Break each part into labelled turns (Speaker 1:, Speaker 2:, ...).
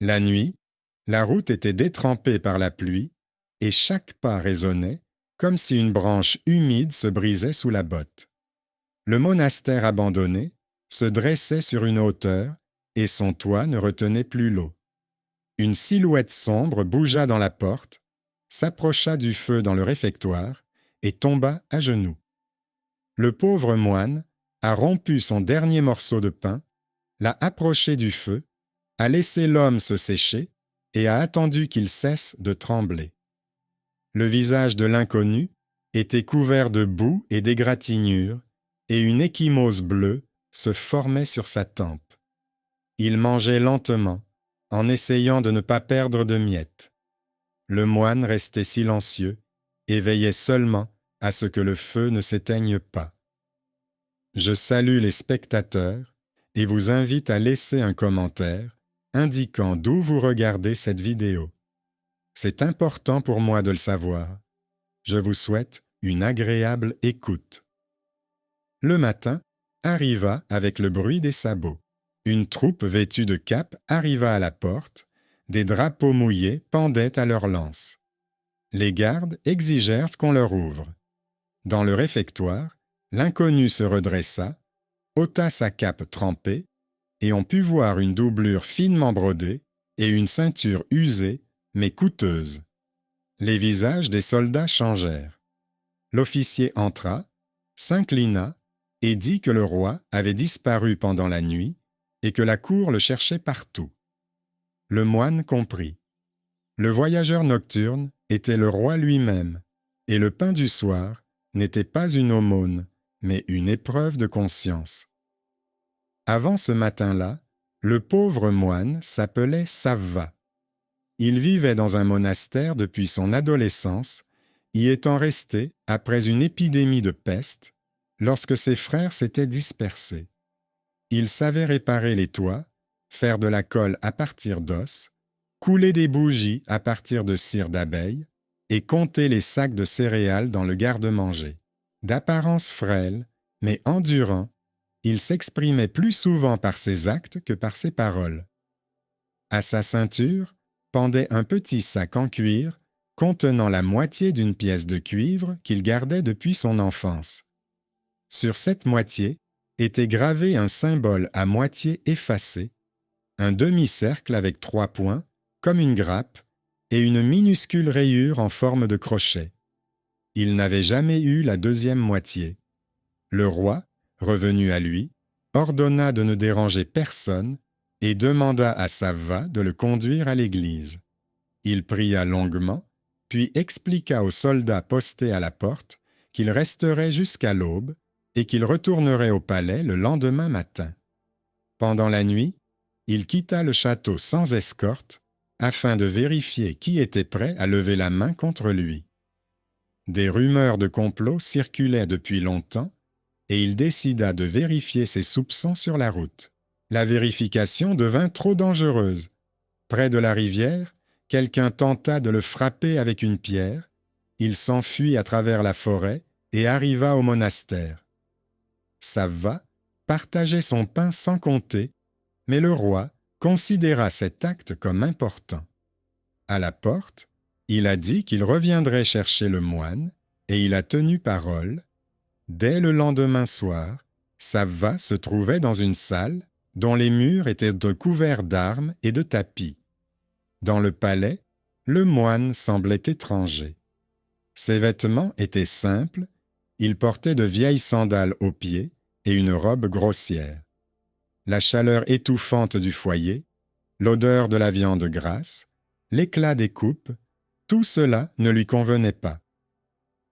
Speaker 1: La nuit, la route était détrempée par la pluie, et chaque pas résonnait comme si une branche humide se brisait sous la botte. Le monastère abandonné se dressait sur une hauteur, et son toit ne retenait plus l'eau. Une silhouette sombre bougea dans la porte, s'approcha du feu dans le réfectoire et tomba à genoux. Le pauvre moine a rompu son dernier morceau de pain, l'a approché du feu, a laissé l'homme se sécher et a attendu qu'il cesse de trembler. Le visage de l'inconnu était couvert de boue et d'égratignures, et une ecchymose bleue se formait sur sa tempe. Il mangeait lentement, en essayant de ne pas perdre de miettes. Le moine restait silencieux et veillait seulement à ce que le feu ne s'éteigne pas. Je salue les spectateurs et vous invite à laisser un commentaire indiquant d'où vous regardez cette vidéo. C'est important pour moi de le savoir. Je vous souhaite une agréable écoute. Le matin arriva avec le bruit des sabots. Une troupe vêtue de capes arriva à la porte, des drapeaux mouillés pendaient à leurs lances. Les gardes exigèrent qu'on leur ouvre. Dans le réfectoire, l'inconnu se redressa, ôta sa cape trempée, et on put voir une doublure finement brodée et une ceinture usée mais coûteuse. Les visages des soldats changèrent. L'officier entra, s'inclina et dit que le roi avait disparu pendant la nuit et que la cour le cherchait partout. Le moine comprit. Le voyageur nocturne était le roi lui-même, et le pain du soir n'était pas une aumône, mais une épreuve de conscience. Avant ce matin-là, le pauvre moine s'appelait Savva. Il vivait dans un monastère depuis son adolescence, y étant resté après une épidémie de peste, lorsque ses frères s'étaient dispersés. Il savait réparer les toits, faire de la colle à partir d'os, couler des bougies à partir de cire d'abeille et compter les sacs de céréales dans le garde-manger. D'apparence frêle, mais endurant, il s'exprimait plus souvent par ses actes que par ses paroles. À sa ceinture pendait un petit sac en cuir contenant la moitié d'une pièce de cuivre qu'il gardait depuis son enfance. Sur cette moitié était gravé un symbole à moitié effacé, un demi-cercle avec 3 points, comme une grappe, et une minuscule rayure en forme de crochet. Il n'avait jamais eu la deuxième moitié. Le roi, revenu à lui, ordonna de ne déranger personne et demanda à Savva de le conduire à l'église. Il pria longuement, puis expliqua aux soldats postés à la porte qu'il resterait jusqu'à l'aube et qu'il retournerait au palais le lendemain matin. Pendant la nuit, il quitta le château sans escorte afin de vérifier qui était prêt à lever la main contre lui. Des rumeurs de complot circulaient depuis longtemps et il décida de vérifier ses soupçons sur la route. La vérification devint trop dangereuse. Près de la rivière, quelqu'un tenta de le frapper avec une pierre. Il s'enfuit à travers la forêt et arriva au monastère. Savva partageait son pain sans compter, mais le roi considéra cet acte comme important. À la porte, il a dit qu'il reviendrait chercher le moine, et il a tenu parole. Dès le lendemain soir, Savva se trouvait dans une salle dont les murs étaient couverts d'armes et de tapis. Dans le palais, le moine semblait étranger. Ses vêtements étaient simples, il portait de vieilles sandales aux pieds et une robe grossière. La chaleur étouffante du foyer, l'odeur de la viande grasse, l'éclat des coupes, tout cela ne lui convenait pas.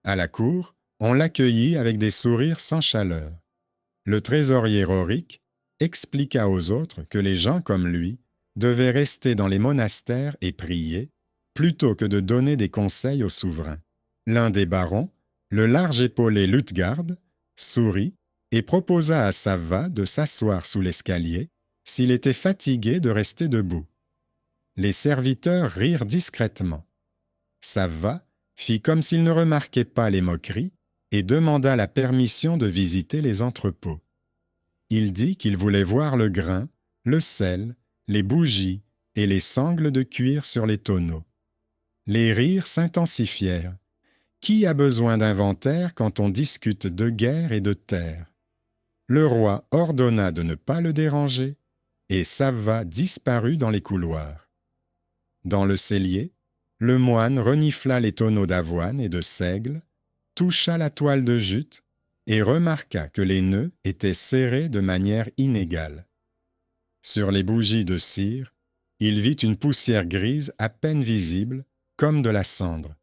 Speaker 1: À la cour, on l'accueillit avec des sourires sans chaleur. Le trésorier Rorik expliqua aux autres que les gens comme lui devaient rester dans les monastères et prier, plutôt que de donner des conseils aux souverains. L'un des barons, le large-épaulé Lutgard, sourit et proposa à Savva de s'asseoir sous l'escalier s'il était fatigué de rester debout. Les serviteurs rirent discrètement. Savva fit comme s'il ne remarquait pas les moqueries et demanda la permission de visiter les entrepôts. Il dit qu'il voulait voir le grain, le sel, les bougies et les sangles de cuir sur les tonneaux. Les rires s'intensifièrent. Qui a besoin d'inventaire quand on discute de guerre et de terre? Le roi ordonna de ne pas le déranger, et Savva disparut dans les couloirs. Dans le cellier, le moine renifla les tonneaux d'avoine et de seigle, toucha la toile de jute et remarqua que les nœuds étaient serrés de manière inégale. Sur les bougies de cire, il vit une poussière grise à peine visible, comme de la cendre.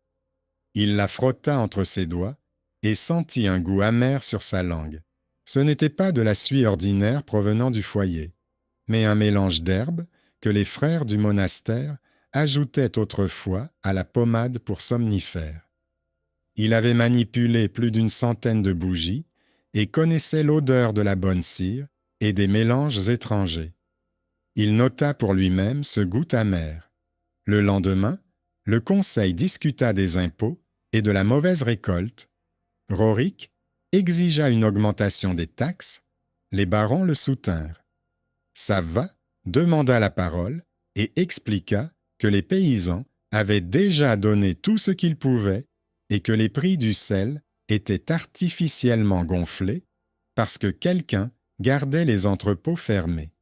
Speaker 1: Il la frotta entre ses doigts et sentit un goût amer sur sa langue. Ce n'était pas de la suie ordinaire provenant du foyer, mais un mélange d'herbes que les frères du monastère ajoutaient autrefois à la pommade pour somnifères. Il avait manipulé plus d'une centaine de bougies et connaissait l'odeur de la bonne cire et des mélanges étrangers. Il nota pour lui-même ce goût amer. Le lendemain, le conseil discuta des impôts et de la mauvaise récolte. Rorik exigea une augmentation des taxes, les barons le soutinrent. Savva demanda la parole et expliqua que les paysans avaient déjà donné tout ce qu'ils pouvaient et que les prix du sel étaient artificiellement gonflés parce que quelqu'un gardait les entrepôts fermés.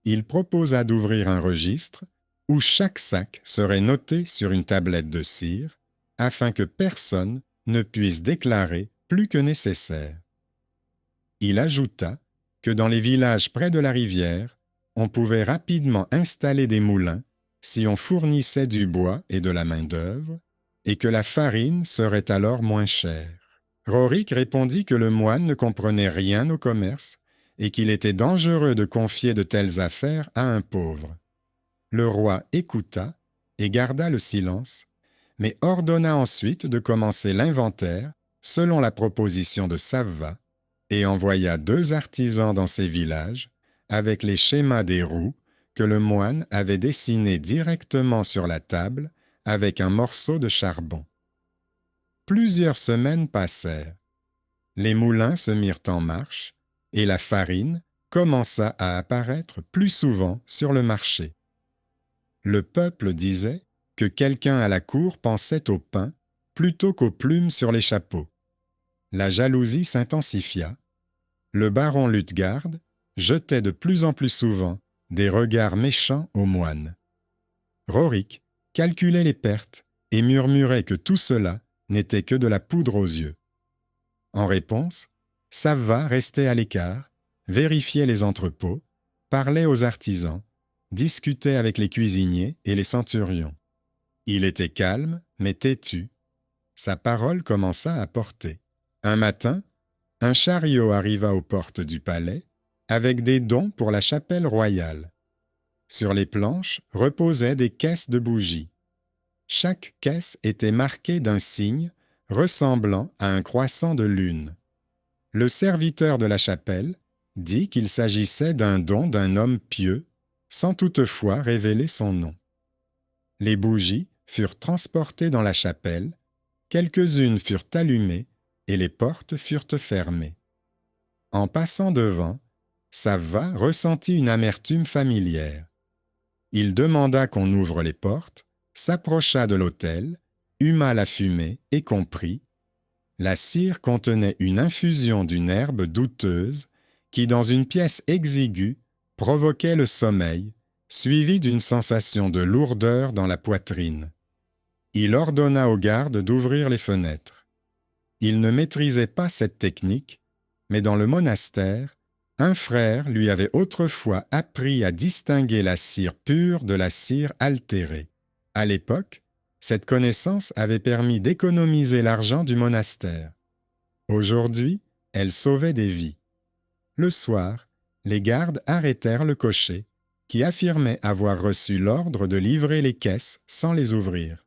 Speaker 1: Il proposa d'ouvrir un registre où chaque sac serait noté sur une tablette de cire afin que personne ne puisse déclarer plus que nécessaire. Il ajouta que dans les villages près de la rivière, on pouvait rapidement installer des moulins si on fournissait du bois et de la main-d'œuvre, et que la farine serait alors moins chère. Rorik répondit que le moine ne comprenait rien au commerce et qu'il était dangereux de confier de telles affaires à un pauvre. Le roi écouta et garda le silence, mais ordonna ensuite de commencer l'inventaire selon la proposition de Savva et envoya 2 artisans dans ces villages avec les schémas des roues que le moine avait dessinés directement sur la table avec un morceau de charbon. Plusieurs semaines passèrent. Les moulins se mirent en marche et la farine commença à apparaître plus souvent sur le marché. Le peuple disait que quelqu'un à la cour pensait au pain plutôt qu'aux plumes sur les chapeaux. La jalousie s'intensifia. Le baron Luthgard jetait de plus en plus souvent des regards méchants aux moines. Rorik calculait les pertes et murmurait que tout cela n'était que de la poudre aux yeux. En réponse, Savva restait à l'écart, vérifiait les entrepôts, parlait aux artisans, discutait avec les cuisiniers et les centurions. Il était calme, mais têtu. Sa parole commença à porter. Un matin, un chariot arriva aux portes du palais avec des dons pour la chapelle royale. Sur les planches reposaient des caisses de bougies. Chaque caisse était marquée d'un signe ressemblant à un croissant de lune. Le serviteur de la chapelle dit qu'il s'agissait d'un don d'un homme pieux, sans toutefois révéler son nom. Les bougies furent transportées dans la chapelle, quelques-unes furent allumées et les portes furent fermées. En passant devant, Savva ressentit une amertume familière. Il demanda qu'on ouvre les portes, s'approcha de l'autel, huma la fumée et comprit. La cire contenait une infusion d'une herbe douteuse qui, dans une pièce exiguë, provoquait le sommeil, suivi d'une sensation de lourdeur dans la poitrine. Il ordonna aux gardes d'ouvrir les fenêtres. Il ne maîtrisait pas cette technique, mais dans le monastère, un frère lui avait autrefois appris à distinguer la cire pure de la cire altérée. À l'époque, cette connaissance avait permis d'économiser l'argent du monastère. Aujourd'hui, elle sauvait des vies. Le soir, les gardes arrêtèrent le cocher, qui affirmait avoir reçu l'ordre de livrer les caisses sans les ouvrir.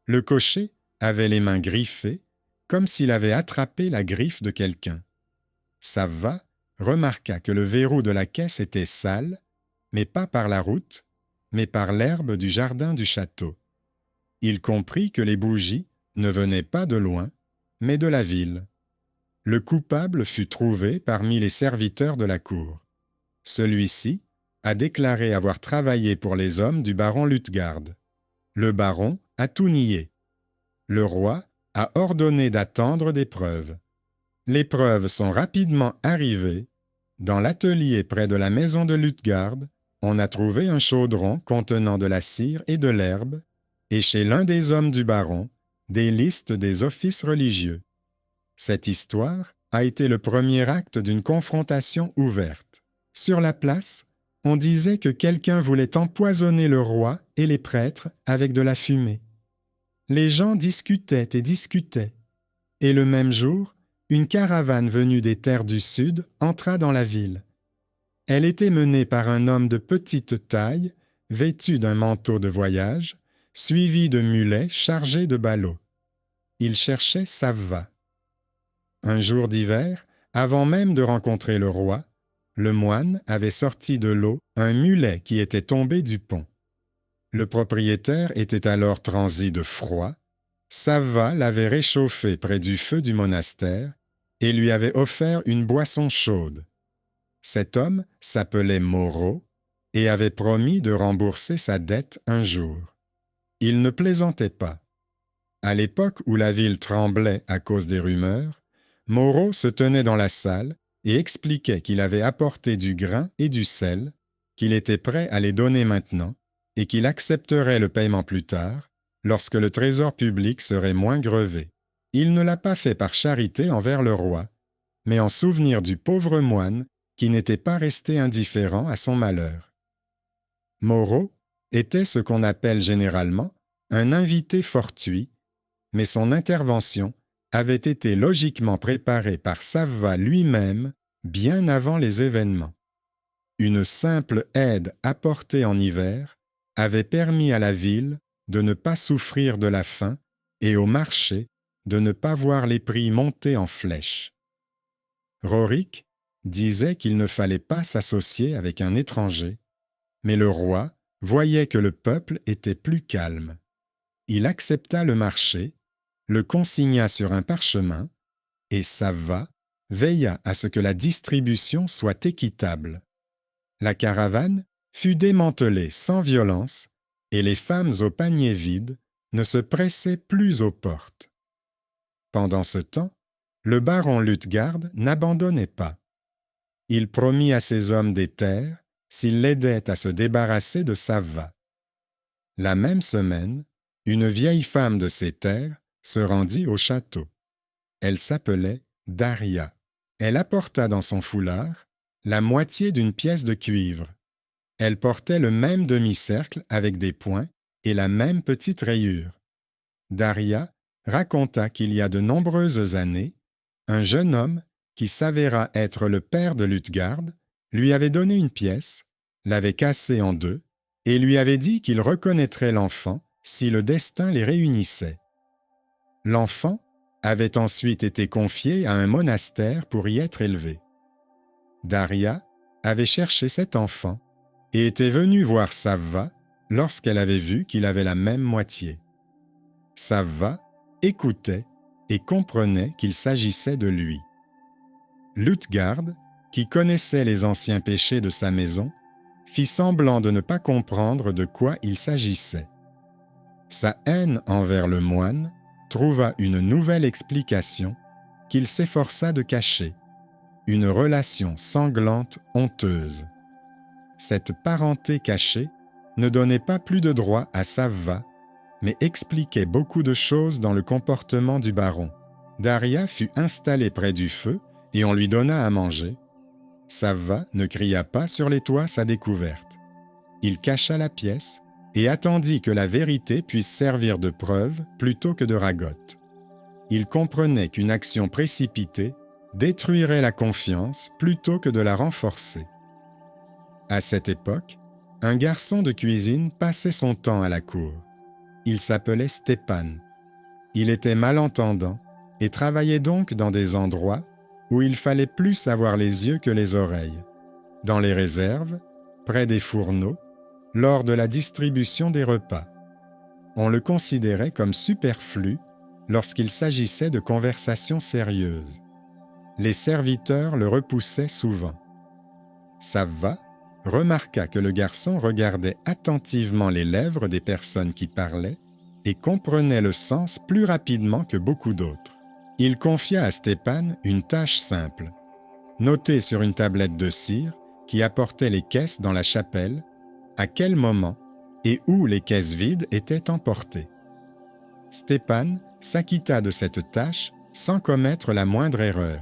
Speaker 1: Le cocher avait les mains griffées, comme s'il avait attrapé la griffe de quelqu'un. Savva remarqua que le verrou de la caisse était sale, mais pas par la route, mais par l'herbe du jardin du château. Il comprit que les bougies ne venaient pas de loin, mais de la ville. Le coupable fut trouvé parmi les serviteurs de la cour. Celui-ci a déclaré avoir travaillé pour les hommes du baron Luthgard. Le baron a tout nié. Le roi a ordonné d'attendre des preuves. Les preuves sont rapidement arrivées. Dans l'atelier près de la maison de Luthgard, on a trouvé un chaudron contenant de la cire et de l'herbe, et chez l'un des hommes du baron, des listes des offices religieux. Cette histoire a été le premier acte d'une confrontation ouverte. Sur la place, on disait que quelqu'un voulait empoisonner le roi et les prêtres avec de la fumée. Les gens discutaient et discutaient, et le même jour, une caravane venue des terres du Sud entra dans la ville. Elle était menée par un homme de petite taille, vêtu d'un manteau de voyage, suivi de mulets chargés de ballots. Il cherchait Savva. Un jour d'hiver, avant même de rencontrer le roi, le moine avait sorti de l'eau un mulet qui était tombé du pont. Le propriétaire était alors transi de froid. Savva l'avait réchauffé près du feu du monastère et lui avait offert une boisson chaude. Cet homme s'appelait Moreau et avait promis de rembourser sa dette un jour. Il ne plaisantait pas. À l'époque où la ville tremblait à cause des rumeurs, Moreau se tenait dans la salle et expliquait qu'il avait apporté du grain et du sel, qu'il était prêt à les donner maintenant et qu'il accepterait le paiement plus tard, lorsque le trésor public serait moins grevé. Il ne l'a pas fait par charité envers le roi, mais en souvenir du pauvre moine qui n'était pas resté indifférent à son malheur. Moreau était ce qu'on appelle généralement un invité fortuit, mais son intervention avait été logiquement préparée par Savva lui-même bien avant les événements. Une simple aide apportée en hiver avait permis à la ville de ne pas souffrir de la faim et au marché de ne pas voir les prix monter en flèche. Rorik disait qu'il ne fallait pas s'associer avec un étranger, mais le roi voyait que le peuple était plus calme. Il accepta le marché, le consigna sur un parchemin, et Savva veilla à ce que la distribution soit équitable. La caravane fut démantelée sans violence, et les femmes aux paniers vides ne se pressaient plus aux portes. Pendant ce temps, le baron Luthgard n'abandonnait pas. Il promit à ses hommes des terres s'ils l'aidaient à se débarrasser de Savva. La même semaine, une vieille femme de ces terres se rendit au château. Elle s'appelait Daria. Elle apporta dans son foulard la moitié d'une pièce de cuivre. Elle portait le même demi-cercle avec des points et la même petite rayure. Daria raconta qu'il y a de nombreuses années, un jeune homme qui s'avéra être le père de Luthgard lui avait donné une pièce, l'avait cassée en deux et lui avait dit qu'il reconnaîtrait l'enfant si le destin les réunissait. L'enfant avait ensuite été confié à un monastère pour y être élevé. Daria avait cherché cet enfant et était venue voir Savva lorsqu'elle avait vu qu'il avait la même moitié. Savva écoutait et comprenait qu'il s'agissait de lui. Luthgard, qui connaissait les anciens péchés de sa maison, fit semblant de ne pas comprendre de quoi il s'agissait. Sa haine envers le moine trouva une nouvelle explication qu'il s'efforça de cacher, une relation sanglante honteuse. Cette parenté cachée ne donnait pas plus de droit à Savva, mais expliquait beaucoup de choses dans le comportement du baron. Daria fut installée près du feu et on lui donna à manger. Savva ne cria pas sur les toits sa découverte. Il cacha la pièce et attendit que la vérité puisse servir de preuve plutôt que de ragote. Il comprenait qu'une action précipitée détruirait la confiance plutôt que de la renforcer. À cette époque, un garçon de cuisine passait son temps à la cour. Il s'appelait Stepan. Il était malentendant et travaillait donc dans des endroits où il fallait plus avoir les yeux que les oreilles, dans les réserves, près des fourneaux, lors de la distribution des repas. On le considérait comme superflu lorsqu'il s'agissait de conversations sérieuses. Les serviteurs le repoussaient souvent. Savva remarqua que le garçon regardait attentivement les lèvres des personnes qui parlaient et comprenait le sens plus rapidement que beaucoup d'autres. Il confia à Stepan une tâche simple, noter sur une tablette de cire qui apportait les caisses dans la chapelle, à quel moment et où les caisses vides étaient emportées. Stepan s'acquitta de cette tâche sans commettre la moindre erreur.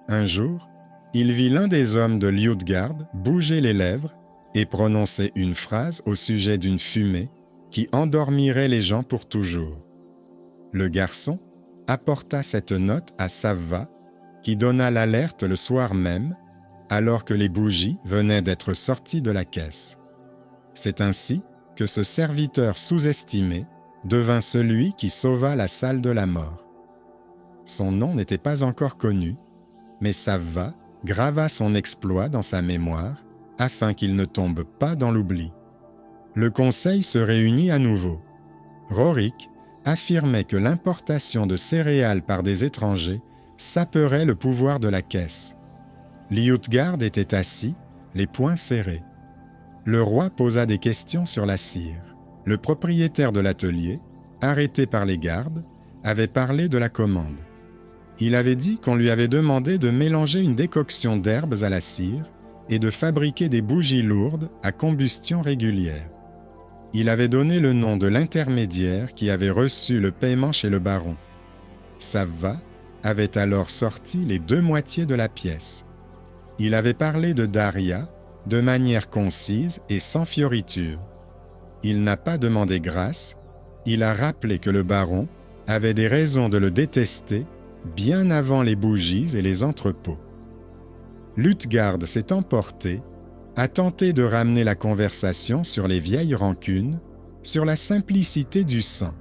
Speaker 1: Un jour, il vit l'un des hommes de Liutgard bouger les lèvres et prononcer une phrase au sujet d'une fumée qui endormirait les gens pour toujours. Le garçon apporta cette note à Savva, qui donna l'alerte le soir même, alors que les bougies venaient d'être sorties de la caisse. C'est ainsi que ce serviteur sous-estimé devint celui qui sauva la salle de la mort. Son nom n'était pas encore connu, mais Savva grava son exploit dans sa mémoire afin qu'il ne tombe pas dans l'oubli. Le conseil se réunit à nouveau. Rorik affirmait que l'importation de céréales par des étrangers saperait le pouvoir de la caisse. Liutgard était assis, les poings serrés. Le roi posa des questions sur la cire. Le propriétaire de l'atelier, arrêté par les gardes, avait parlé de la commande. Il avait dit qu'on lui avait demandé de mélanger une décoction d'herbes à la cire et de fabriquer des bougies lourdes à combustion régulière. Il avait donné le nom de l'intermédiaire qui avait reçu le paiement chez le baron. Savva avait alors sorti les 2 moitiés de la pièce. Il avait parlé de Daria de manière concise et sans fioriture. Il n'a pas demandé grâce, il a rappelé que le baron avait des raisons de le détester bien avant les bougies et les entrepôts. Liutgard s'est emporté, a tenté de ramener la conversation sur les vieilles rancunes, sur la simplicité du sang.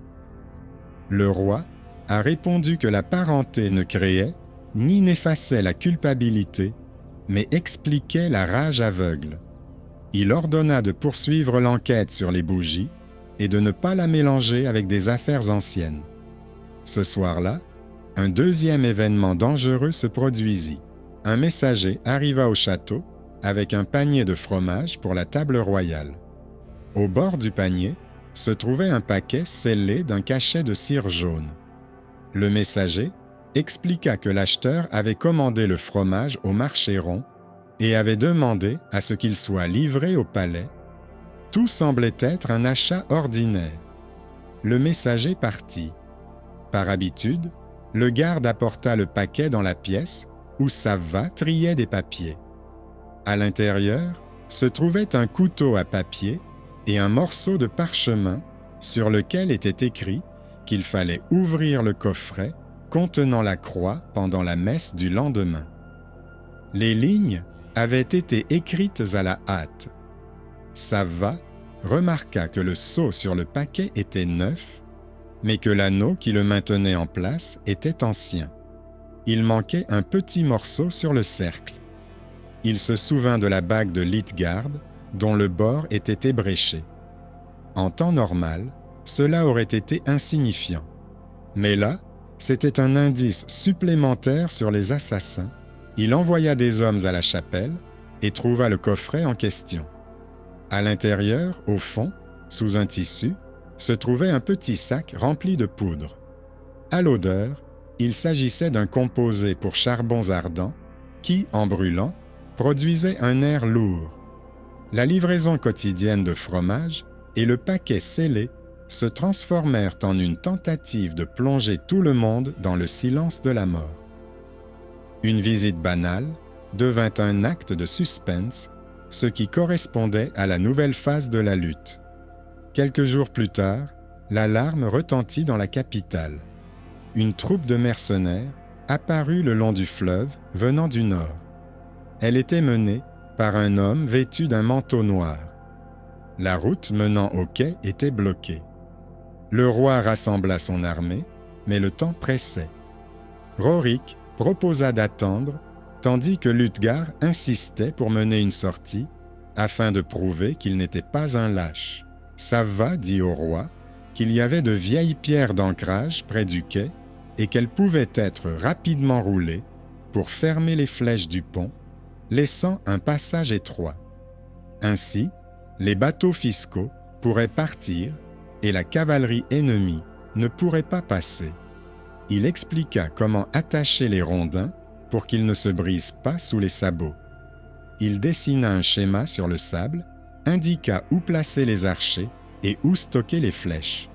Speaker 1: Le roi a répondu que la parenté ne créait ni n'effaçait la culpabilité, mais expliquait la rage aveugle. Il ordonna de poursuivre l'enquête sur les bougies et de ne pas la mélanger avec des affaires anciennes. Ce soir-là, un deuxième événement dangereux se produisit. Un messager arriva au château avec un panier de fromage pour la table royale. Au bord du panier se trouvait un paquet scellé d'un cachet de cire jaune. Le messager expliqua que l'acheteur avait commandé le fromage au marché rond et avait demandé à ce qu'il soit livré au palais. Tout semblait être un achat ordinaire. Le messager partit. Par habitude, le garde apporta le paquet dans la pièce où Savva triait des papiers. À l'intérieur se trouvait un couteau à papier et un morceau de parchemin sur lequel était écrit qu'il fallait ouvrir le coffret contenant la croix pendant la messe du lendemain. Les lignes avaient été écrites à la hâte. Savva remarqua que le sceau sur le paquet était neuf, mais que l'anneau qui le maintenait en place était ancien. Il manquait un petit morceau sur le cercle. Il se souvint de la bague de Liutgard, dont le bord était ébréché. En temps normal, cela aurait été insignifiant. Mais là, c'était un indice supplémentaire sur les assassins. Il envoya des hommes à la chapelle et trouva le coffret en question. À l'intérieur, au fond, sous un tissu, se trouvait un petit sac rempli de poudre. À l'odeur, il s'agissait d'un composé pour charbons ardents qui, en brûlant, produisait un air lourd. La livraison quotidienne de fromage et le paquet scellé se transformèrent en une tentative de plonger tout le monde dans le silence de la mort. Une visite banale devint un acte de suspense, ce qui correspondait à la nouvelle phase de la lutte. Quelques jours plus tard, l'alarme retentit dans la capitale. Une troupe de mercenaires apparut le long du fleuve, venant du nord. Elle était menée par un homme vêtu d'un manteau noir. La route menant au quai était bloquée. Le roi rassembla son armée, mais le temps pressait. Rorik proposa d'attendre, tandis que Liutgard insistait pour mener une sortie, afin de prouver qu'il n'était pas un lâche. Savva dit au roi qu'il y avait de vieilles pierres d'ancrage près du quai et qu'elles pouvaient être rapidement roulées pour fermer les flèches du pont, laissant un passage étroit. Ainsi, les bateaux fiscaux pourraient partir et la cavalerie ennemie ne pourrait pas passer. Il expliqua comment attacher les rondins pour qu'ils ne se brisent pas sous les sabots. Il dessina un schéma sur le sable, indiqua où placer les archers et où stocker les flèches.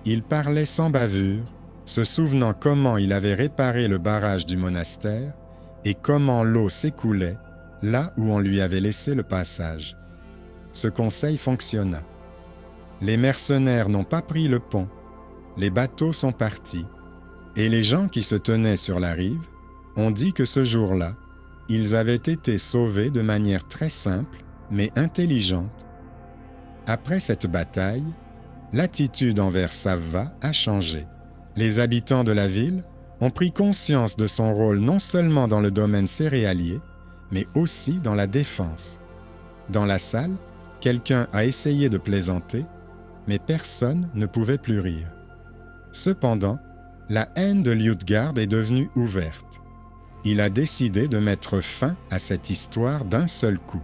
Speaker 1: Il parlait sans bavure, se souvenant comment il avait réparé le barrage du monastère et comment l'eau s'écoulait là où on lui avait laissé le passage. Ce conseil fonctionna. Les mercenaires n'ont pas pris le pont, les bateaux sont partis, et les gens qui se tenaient sur la rive ont dit que ce jour-là, ils avaient été sauvés de manière très simple mais intelligente. Après cette bataille, l'attitude envers Savva a changé. Les habitants de la ville ont pris conscience de son rôle non seulement dans le domaine céréalier, mais aussi dans la défense. Dans la salle, quelqu'un a essayé de plaisanter, mais personne ne pouvait plus rire. Cependant, la haine de Liutgarde est devenue ouverte. Il a décidé de mettre fin à cette histoire d'un seul coup.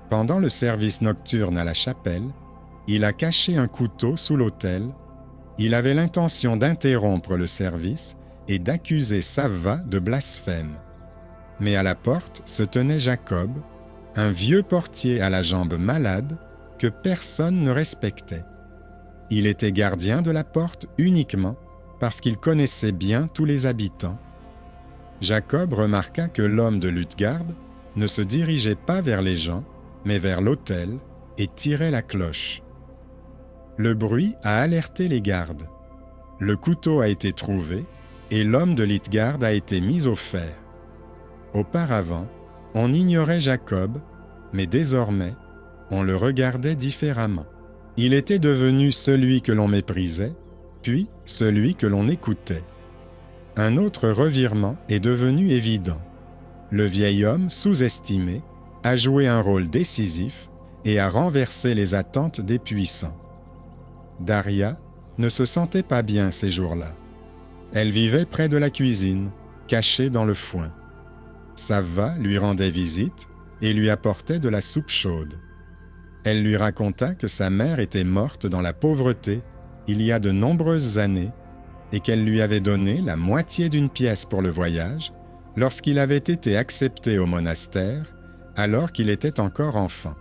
Speaker 1: Pendant le service nocturne à la chapelle, il a caché un couteau sous l'autel. Il avait l'intention d'interrompre le service et d'accuser Savva de blasphème. Mais à la porte se tenait Jacob, un vieux portier à la jambe malade que personne ne respectait. Il était gardien de la porte uniquement parce qu'il connaissait bien tous les habitants. Jacob remarqua que l'homme de Liutgarde ne se dirigeait pas vers les gens, mais vers l'autel et tirait la cloche. Le bruit a alerté les gardes. Le couteau a été trouvé et l'homme de Liutgarde a été mis au fer. Auparavant, on ignorait Jacob, mais désormais, on le regardait différemment. Il était devenu celui que l'on méprisait, puis celui que l'on écoutait. Un autre revirement est devenu évident. Le vieil homme, sous-estimé, a joué un rôle décisif et a renversé les attentes des puissants. Daria ne se sentait pas bien ces jours-là. Elle vivait près de la cuisine, cachée dans le foin. Savva lui rendait visite et lui apportait de la soupe chaude. Elle lui raconta que sa mère était morte dans la pauvreté il y a de nombreuses années et qu'elle lui avait donné la moitié d'une pièce pour le voyage lorsqu'il avait été accepté au monastère alors qu'il était encore enfant.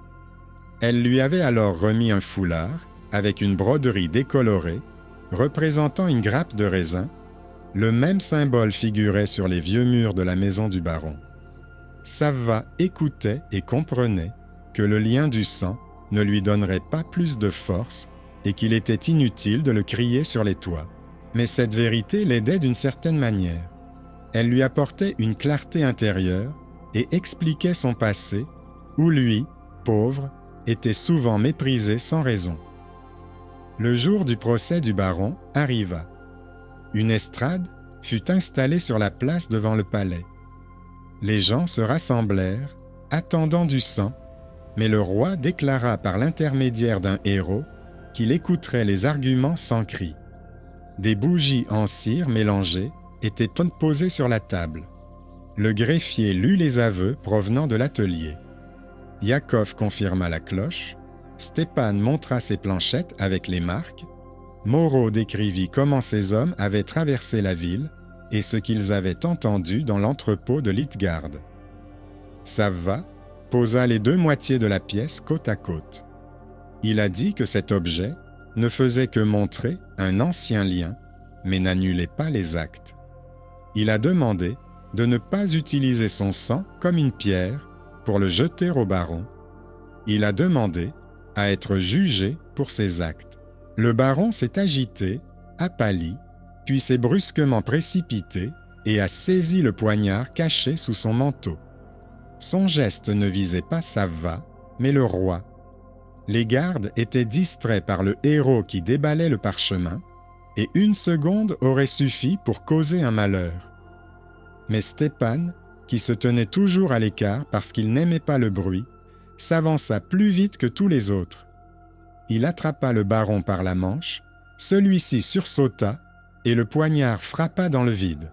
Speaker 1: Elle lui avait alors remis un foulard avec une broderie décolorée représentant une grappe de raisin. Le même symbole figurait sur les vieux murs de la maison du baron. Savva écoutait et comprenait que le lien du sang ne lui donnerait pas plus de force et qu'il était inutile de le crier sur les toits. Mais cette vérité l'aidait d'une certaine manière. Elle lui apportait une clarté intérieure et expliquait son passé, où lui, pauvre, était souvent méprisé sans raison. Le jour du procès du baron arriva. Une estrade fut installée sur la place devant le palais. Les gens se rassemblèrent, attendant du sang, mais le roi déclara par l'intermédiaire d'un héros qu'il écouterait les arguments sans cri. Des bougies en cire mélangées étaient posées sur la table. Le greffier lut les aveux provenant de l'atelier. Yakov confirma la cloche, Stépan montra ses planchettes avec les marques, Moreau décrivit comment ces hommes avaient traversé la ville et ce qu'ils avaient entendu dans l'entrepôt de Liutgarde. Savva posa les deux moitiés de la pièce côte à côte. Il a dit que cet objet ne faisait que montrer un ancien lien, mais n'annulait pas les actes. Il a demandé de ne pas utiliser son sang comme une pierre pour le jeter au baron. Il a demandé à être jugé pour ses actes. Le baron s'est agité, a pâli, puis s'est brusquement précipité et a saisi le poignard caché sous son manteau. Son geste ne visait pas Savva, mais le roi. Les gardes étaient distraits par le héros qui déballait le parchemin, et une seconde aurait suffi pour causer un malheur. Mais Stépan, qui se tenait toujours à l'écart parce qu'il n'aimait pas le bruit, s'avança plus vite que tous les autres. Il attrapa le baron par la manche, celui-ci sursauta et le poignard frappa dans le vide.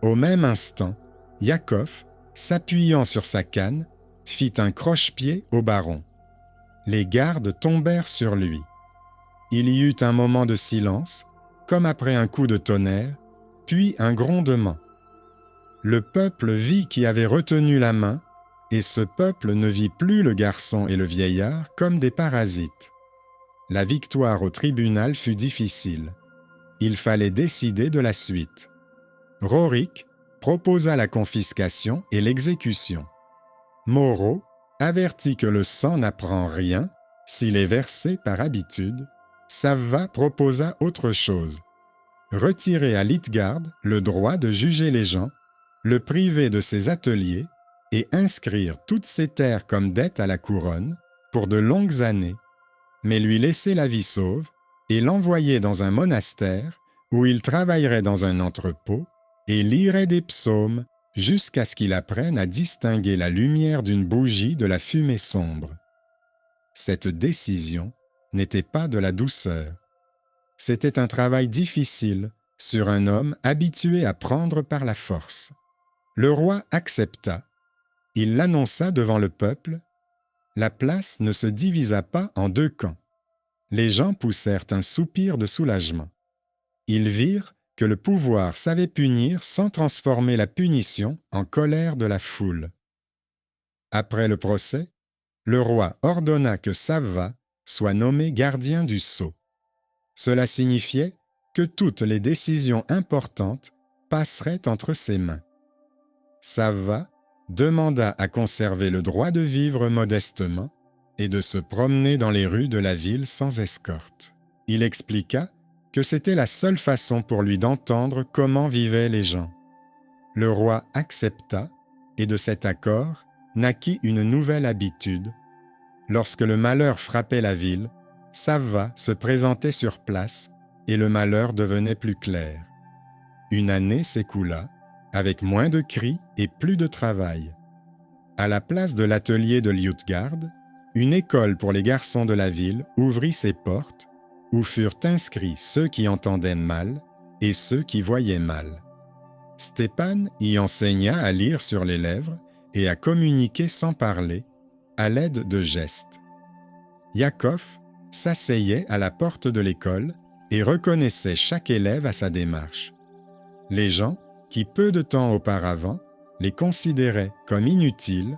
Speaker 1: Au même instant, Yakov, s'appuyant sur sa canne, fit un croche-pied au baron. Les gardes tombèrent sur lui. Il y eut un moment de silence, comme après un coup de tonnerre, puis un grondement. Le peuple vit qui avait retenu la main, et ce peuple ne vit plus le garçon et le vieillard comme des parasites. La victoire au tribunal fut difficile. Il fallait décider de la suite. Rorik proposa la confiscation et l'exécution. Moreau avertit que le sang n'apprend rien s'il est versé par habitude. Savva proposa autre chose. Retirer à Lidgard le droit de juger les gens, le priver de ses ateliers et inscrire toutes ses terres comme dette à la couronne pour de longues années, mais lui laisser la vie sauve et l'envoyer dans un monastère où il travaillerait dans un entrepôt et lirait des psaumes jusqu'à ce qu'il apprenne à distinguer la lumière d'une bougie de la fumée sombre. Cette décision n'était pas de la douceur. C'était un travail difficile sur un homme habitué à prendre par la force. Le roi accepta. Il l'annonça devant le peuple. La place ne se divisa pas en deux camps. Les gens poussèrent un soupir de soulagement. Ils virent que le pouvoir savait punir sans transformer la punition en colère de la foule. Après le procès, le roi ordonna que Savva soit nommé gardien du sceau. Cela signifiait que toutes les décisions importantes passeraient entre ses mains. Savva demanda à conserver le droit de vivre modestement et de se promener dans les rues de la ville sans escorte. Il expliqua que c'était la seule façon pour lui d'entendre comment vivaient les gens. Le roi accepta, et de cet accord naquit une nouvelle habitude. Lorsque le malheur frappait la ville, Savva se présentait sur place et le malheur devenait plus clair. Une année s'écoula, avec moins de cris et plus de travail. À la place de l'atelier de Liutgard, une école pour les garçons de la ville ouvrit ses portes, où furent inscrits ceux qui entendaient mal et ceux qui voyaient mal. Stepan y enseigna à lire sur les lèvres et à communiquer sans parler, à l'aide de gestes. Yakov s'asseyait à la porte de l'école et reconnaissait chaque élève à sa démarche. Les gens, qui peu de temps auparavant les considéraient comme inutiles,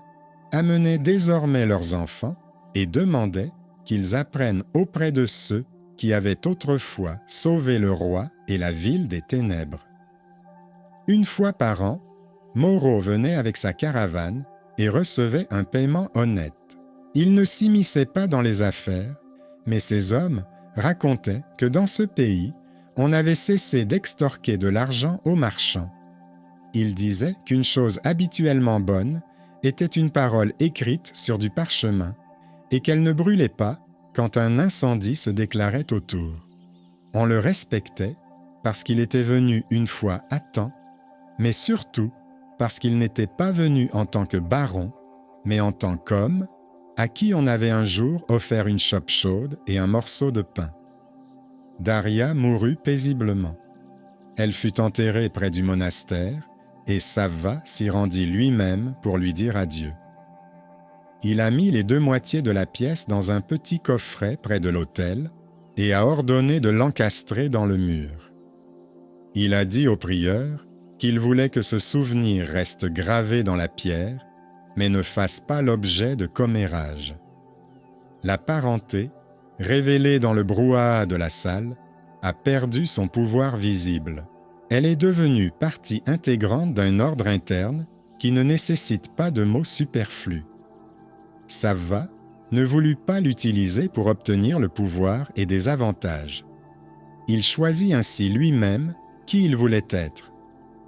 Speaker 1: amenaient désormais leurs enfants et demandaient qu'ils apprennent auprès de ceux qui avaient autrefois sauvé le roi et la ville des ténèbres. Une fois par an, Moreau venait avec sa caravane et recevait un paiement honnête. Il ne s'immisçait pas dans les affaires, mais ces hommes racontaient que dans ce pays, on avait cessé d'extorquer de l'argent aux marchands. Ils disaient qu'une chose habituellement bonne était une parole écrite sur du parchemin et qu'elle ne brûlait pas quand un incendie se déclarait autour. On le respectait parce qu'il était venu une fois à temps, mais surtout parce qu'il n'était pas venu en tant que baron, mais en tant qu'homme à qui on avait un jour offert une chope chaude et un morceau de pain. Daria mourut paisiblement. Elle fut enterrée près du monastère et Savva s'y rendit lui-même pour lui dire adieu. Il a mis les deux moitiés de la pièce dans un petit coffret près de l'autel et a ordonné de l'encastrer dans le mur. Il a dit au prieur qu'il voulait que ce souvenir reste gravé dans la pierre, mais ne fasse pas l'objet de commérages. La parenté, révélée dans le brouhaha de la salle, a perdu son pouvoir visible. Elle est devenue partie intégrante d'un ordre interne qui ne nécessite pas de mots superflus. Savva ne voulut pas l'utiliser pour obtenir le pouvoir et des avantages. Il choisit ainsi lui-même qui il voulait être,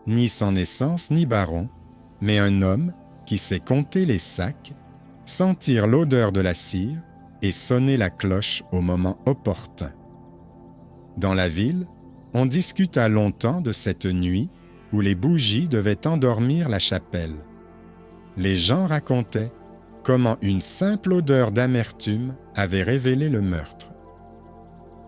Speaker 1: ni sans naissance ni baron, mais un homme qui sait compter les sacs, sentir l'odeur de la cire et sonner la cloche au moment opportun. Dans la ville, on discuta longtemps de cette nuit où les bougies devaient endormir la chapelle. Les gens racontaient comment une simple odeur d'amertume avait révélé le meurtre.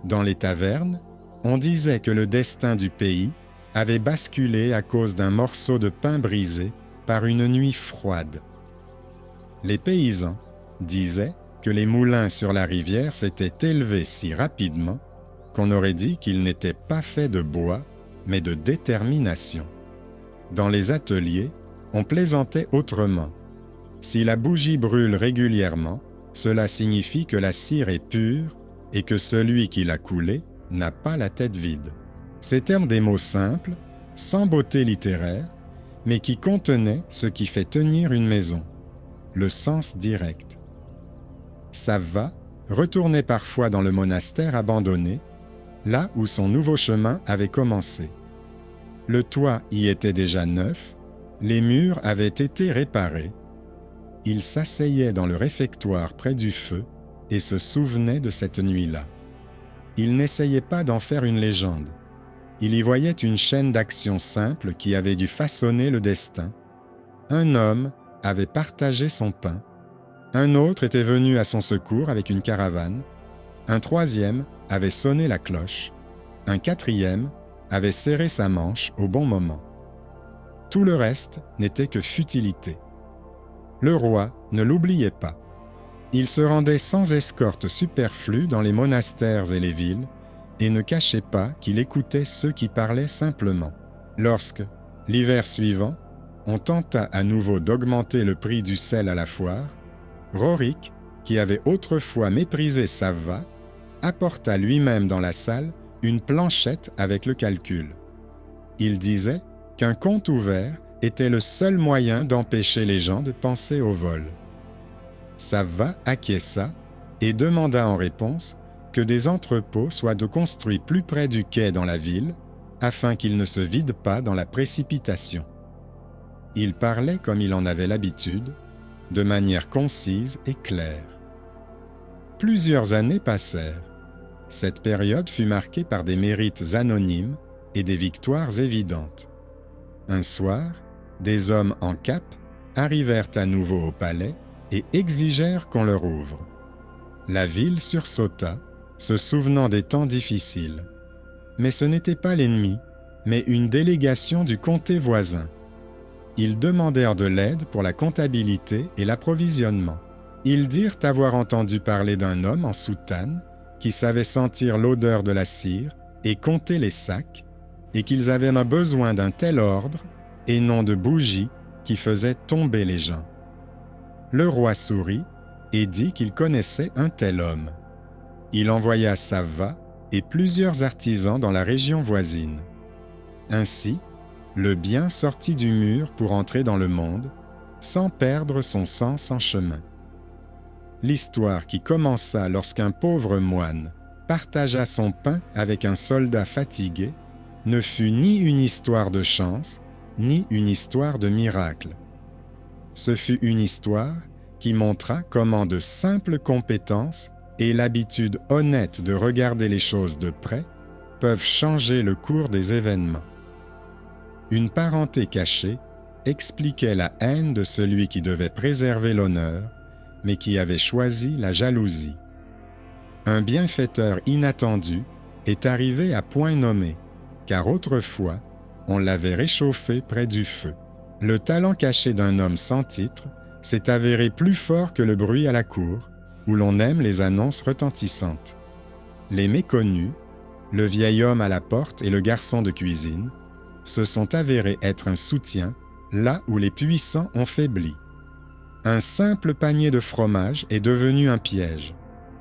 Speaker 1: Dans les tavernes, on disait que le destin du pays avait basculé à cause d'un morceau de pain brisé par une nuit froide. Les paysans disaient que les moulins sur la rivière s'étaient élevés si rapidement qu'on aurait dit qu'ils n'étaient pas faits de bois, mais de détermination. Dans les ateliers, on plaisantait autrement. Si la bougie brûle régulièrement, cela signifie que la cire est pure et que celui qui l'a coulée n'a pas la tête vide. C'étaient des mots simples, sans beauté littéraire, mais qui contenaient ce qui fait tenir une maison, le sens direct. Savva retournait parfois dans le monastère abandonné, là où son nouveau chemin avait commencé. Le toit y était déjà neuf, les murs avaient été réparés. Il s'asseyait dans le réfectoire près du feu et se souvenait de cette nuit-là. Il n'essayait pas d'en faire une légende. Il y voyait une chaîne d'actions simples qui avait dû façonner le destin. Un homme avait partagé son pain. Un autre était venu à son secours avec une caravane. Un troisième avait sonné la cloche. Un quatrième avait serré sa manche au bon moment. Tout le reste n'était que futilité. Le roi ne l'oubliait pas. Il se rendait sans escorte superflue dans les monastères et les villes et ne cachait pas qu'il écoutait ceux qui parlaient simplement. Lorsque, l'hiver suivant, on tenta à nouveau d'augmenter le prix du sel à la foire, Rorik, qui avait autrefois méprisé Savva, apporta lui-même dans la salle une planchette avec le calcul. Il disait qu'un compte ouvert était le seul moyen d'empêcher les gens de penser au vol. Savva acquiesça et demanda en réponse que des entrepôts soient construits plus près du quai dans la ville, afin qu'ils ne se vident pas dans la précipitation. Il parlait comme il en avait l'habitude, de manière concise et claire. Plusieurs années passèrent. Cette période fut marquée par des mérites anonymes et des victoires évidentes. Un soir, des hommes en cape arrivèrent à nouveau au palais et exigèrent qu'on leur ouvre. La ville sursauta, se souvenant des temps difficiles. Mais ce n'était pas l'ennemi, mais une délégation du comté voisin. Ils demandèrent de l'aide pour la comptabilité et l'approvisionnement. Ils dirent avoir entendu parler d'un homme en soutane qui savait sentir l'odeur de la cire et compter les sacs, et qu'ils avaient besoin d'un tel ordre et non de bougies qui faisaient tomber les gens. Le roi sourit et dit qu'il connaissait un tel homme. Il envoya Savva et plusieurs artisans dans la région voisine. Ainsi, le bien sortit du mur pour entrer dans le monde, sans perdre son sens en chemin. L'histoire qui commença lorsqu'un pauvre moine partagea son pain avec un soldat fatigué ne fut ni une histoire de chance, ni une histoire de miracle. Ce fut une histoire qui montra comment de simples compétences et l'habitude honnête de regarder les choses de près peuvent changer le cours des événements. Une parenté cachée expliquait la haine de celui qui devait préserver l'honneur, mais qui avait choisi la jalousie. Un bienfaiteur inattendu est arrivé à point nommé, car autrefois, on l'avait réchauffé près du feu. Le talent caché d'un homme sans titre s'est avéré plus fort que le bruit à la cour, où l'on aime les annonces retentissantes. Les méconnus, le vieil homme à la porte et le garçon de cuisine, se sont avérés être un soutien là où les puissants ont faibli. Un simple panier de fromage est devenu un piège,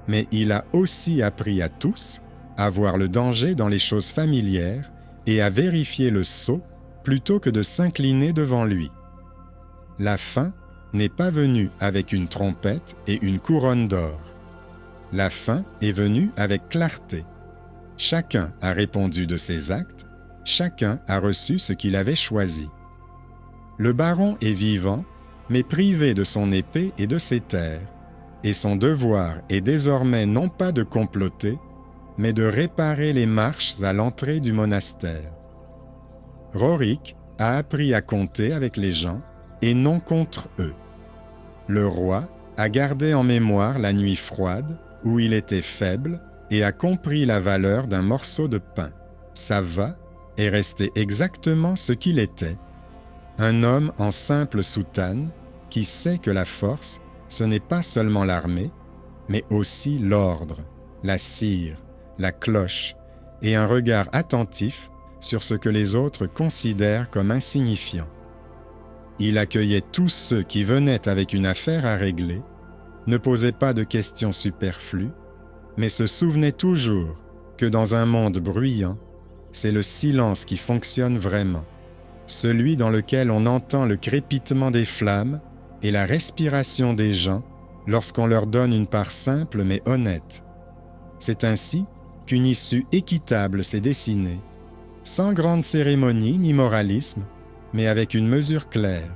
Speaker 1: mais il a aussi appris à tous à voir le danger dans les choses familières et à vérifier le sot plutôt que de s'incliner devant lui. La faim n'est pas venue avec une trompette et une couronne d'or. La faim est venue avec clarté. Chacun a répondu de ses actes, chacun a reçu ce qu'il avait choisi. Le baron est vivant, mais privé de son épée et de ses terres, et son devoir est désormais non pas de comploter, mais de réparer les marches à l'entrée du monastère. Rorik a appris à compter avec les gens et non contre eux. Le roi a gardé en mémoire la nuit froide où il était faible et a compris la valeur d'un morceau de pain. Savva est resté exactement ce qu'il était, un homme en simple soutane qui sait que la force ce n'est pas seulement l'armée, mais aussi l'ordre, la cire, la cloche et un regard attentif sur ce que les autres considèrent comme insignifiant. Il accueillait tous ceux qui venaient avec une affaire à régler, ne posait pas de questions superflues, mais se souvenait toujours que dans un monde bruyant, c'est le silence qui fonctionne vraiment, celui dans lequel on entend le crépitement des flammes et la respiration des gens lorsqu'on leur donne une part simple mais honnête. C'est ainsi qu'une issue équitable s'est dessinée, sans grande cérémonie ni moralisme, mais avec une mesure claire.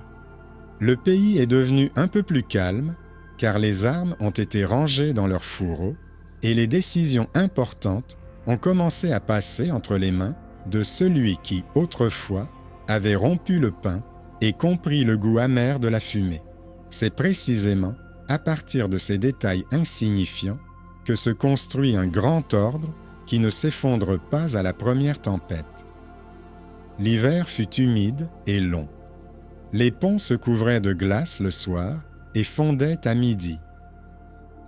Speaker 1: Le pays est devenu un peu plus calme, car les armes ont été rangées dans leurs fourreaux et les décisions importantes ont commencé à passer entre les mains de celui qui, autrefois, avait rompu le pain et compris le goût amer de la fumée. C'est précisément à partir de ces détails insignifiants que se construit un grand ordre qui ne s'effondre pas à la première tempête. L'hiver fut humide et long. Les ponts se couvraient de glace le soir et fondaient à midi.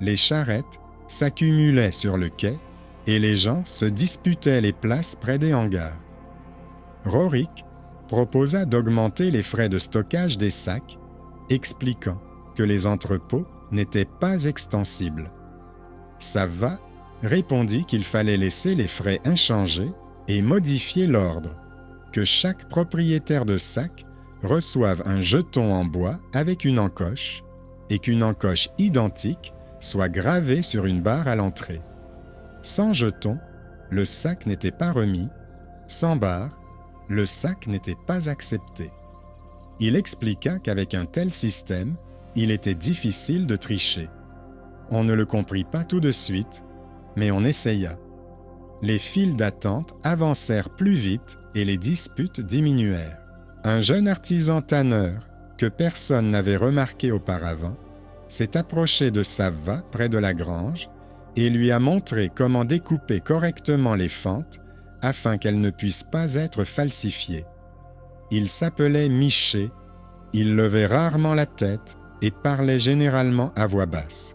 Speaker 1: Les charrettes s'accumulaient sur le quai et les gens se disputaient les places près des hangars. Rorik proposa d'augmenter les frais de stockage des sacs, expliquant que les entrepôts n'étaient pas extensibles. Savva répondit qu'il fallait laisser les frais inchangés et modifier l'ordre, que chaque propriétaire de sac reçoive un jeton en bois avec une encoche et qu'une encoche identique soit gravée sur une barre à l'entrée. Sans jeton, le sac n'était pas remis, sans barre, le sac n'était pas accepté. Il expliqua qu'avec un tel système, il était difficile de tricher. On ne le comprit pas tout de suite, mais on essaya. Les files d'attente avancèrent plus vite et les disputes diminuèrent. Un jeune artisan tanneur, que personne n'avait remarqué auparavant, s'est approché de Savva près de la grange et lui a montré comment découper correctement les fentes afin qu'elles ne puissent pas être falsifiées. Il s'appelait Miché, il levait rarement la tête et parlait généralement à voix basse.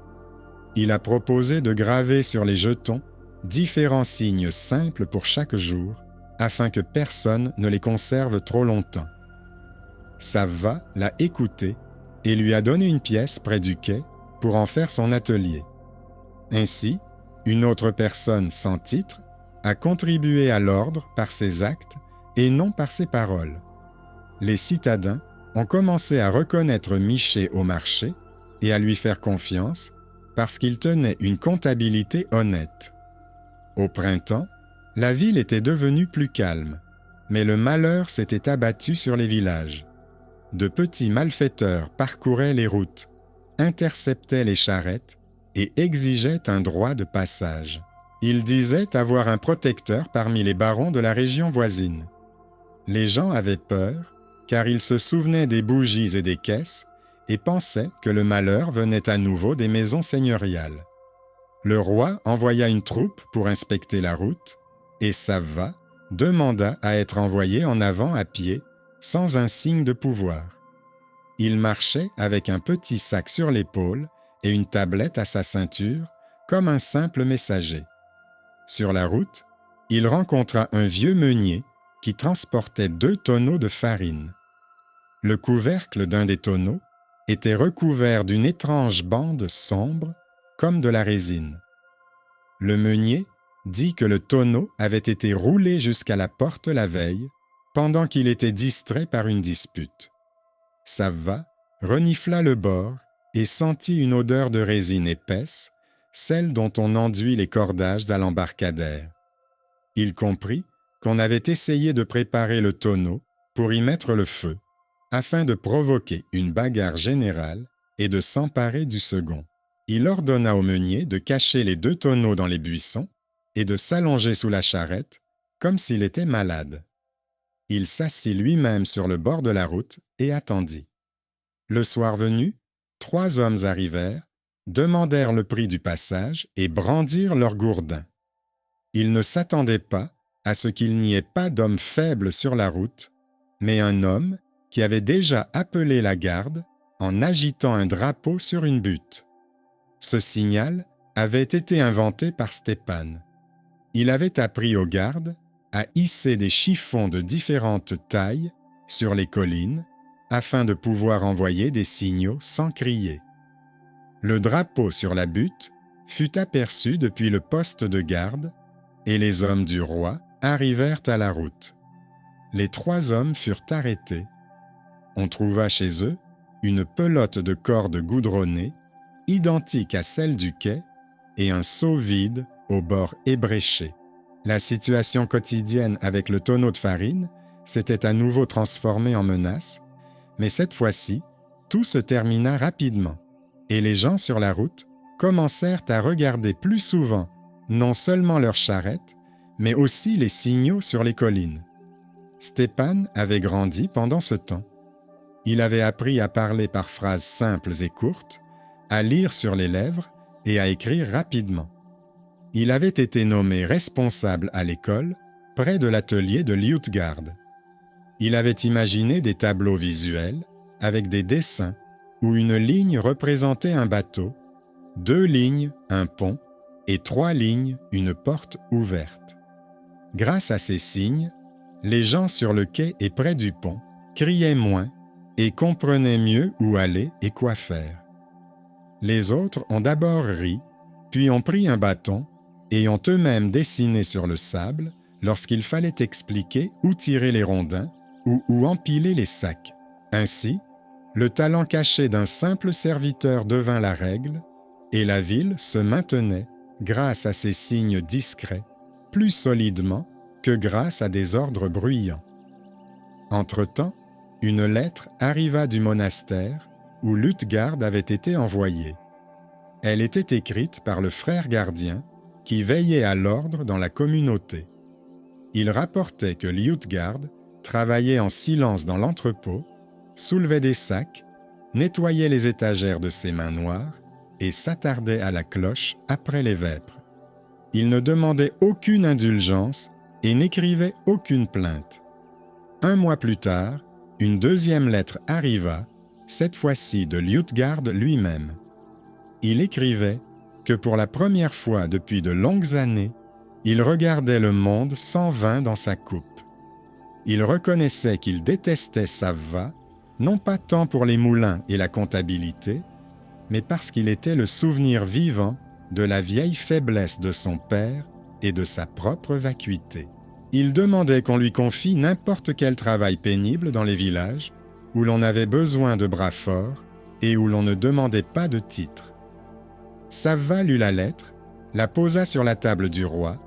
Speaker 1: Il a proposé de graver sur les jetons différents signes simples pour chaque jour, afin que personne ne les conserve trop longtemps. Savva l'a écouté et lui a donné une pièce près du quai pour en faire son atelier. Ainsi, une autre personne sans titre a contribué à l'ordre par ses actes et non par ses paroles. Les citadins ont commencé à reconnaître Miché au marché et à lui faire confiance parce qu'il tenait une comptabilité honnête. Au printemps, la ville était devenue plus calme, mais le malheur s'était abattu sur les villages. De petits malfaiteurs parcouraient les routes, interceptaient les charrettes et exigeaient un droit de passage. Ils disaient avoir un protecteur parmi les barons de la région voisine. Les gens avaient peur, car ils se souvenaient des bougies et des caisses et pensaient que le malheur venait à nouveau des maisons seigneuriales. Le roi envoya une troupe pour inspecter la route, et Savva demanda à être envoyé en avant à pied, sans un signe de pouvoir. Il marchait avec un petit sac sur l'épaule et une tablette à sa ceinture, comme un simple messager. Sur la route, il rencontra un vieux meunier qui transportait 2 tonneaux de farine. Le couvercle d'un des tonneaux était recouvert d'une étrange bande sombre, comme de la résine. Le meunier dit que le tonneau avait été roulé jusqu'à la porte la veille, pendant qu'il était distrait par une dispute. Savva renifla le bord et sentit une odeur de résine épaisse, celle dont on enduit les cordages à l'embarcadère. Il comprit qu'on avait essayé de préparer le tonneau pour y mettre le feu, afin de provoquer une bagarre générale et de s'emparer du second. Il ordonna au meunier de cacher les 2 tonneaux dans les buissons et de s'allonger sous la charrette, comme s'il était malade. Il s'assit lui-même sur le bord de la route et attendit. Le soir venu, 3 hommes arrivèrent, demandèrent le prix du passage et brandirent leurs gourdins. Ils ne s'attendaient pas à ce qu'il n'y ait pas d'homme faible sur la route, mais un homme qui avait déjà appelé la garde en agitant un drapeau sur une butte. Ce signal avait été inventé par Stepan. Il avait appris aux gardes à hisser des chiffons de différentes tailles sur les collines afin de pouvoir envoyer des signaux sans crier. Le drapeau sur la butte fut aperçu depuis le poste de garde et les hommes du roi arrivèrent à la route. Les 3 hommes furent arrêtés. On trouva chez eux une pelote de corde goudronnée, identique à celle du quai, et un seau vide au bord ébréché. La situation quotidienne avec le tonneau de farine s'était à nouveau transformée en menace, mais cette fois-ci, tout se termina rapidement, et les gens sur la route commencèrent à regarder plus souvent non seulement leurs charrettes, mais aussi les signaux sur les collines. Stepan avait grandi pendant ce temps. Il avait appris à parler par phrases simples et courtes, à lire sur les lèvres et à écrire rapidement. Il avait été nommé responsable à l'école, près de l'atelier de Liutgard. Il avait imaginé des tableaux visuels avec des dessins où une ligne représentait un bateau, 2 lignes, un pont, et 3 lignes, une porte ouverte. Grâce à ces signes, les gens sur le quai et près du pont criaient moins et comprenaient mieux où aller et quoi faire. Les autres ont d'abord ri, puis ont pris un bâton et ont eux-mêmes dessiné sur le sable lorsqu'il fallait expliquer où tirer les rondins ou où empiler les sacs. Ainsi, le talent caché d'un simple serviteur devint la règle et la ville se maintenait, grâce à ces signes discrets, plus solidement que grâce à des ordres bruyants. Entre-temps, une lettre arriva du monastère où Liutgard avait été envoyé. Elle était écrite par le frère gardien qui veillait à l'ordre dans la communauté. Il rapportait que Liutgard travaillait en silence dans l'entrepôt, soulevait des sacs, nettoyait les étagères de ses mains noires et s'attardait à la cloche après les vêpres. Il ne demandait aucune indulgence et n'écrivait aucune plainte. 1 mois plus tard, une 2e lettre arriva, cette fois-ci de Liutgard lui-même. Il écrivait que pour la première fois depuis de longues années, il regardait le monde sans vin dans sa coupe. Il reconnaissait qu'il détestait Savva, non pas tant pour les moulins et la comptabilité, mais parce qu'il était le souvenir vivant de la vieille faiblesse de son père et de sa propre vacuité. Il demandait qu'on lui confie n'importe quel travail pénible dans les villages, où l'on avait besoin de bras forts et où l'on ne demandait pas de titre. Savva lut la lettre, la posa sur la table du roi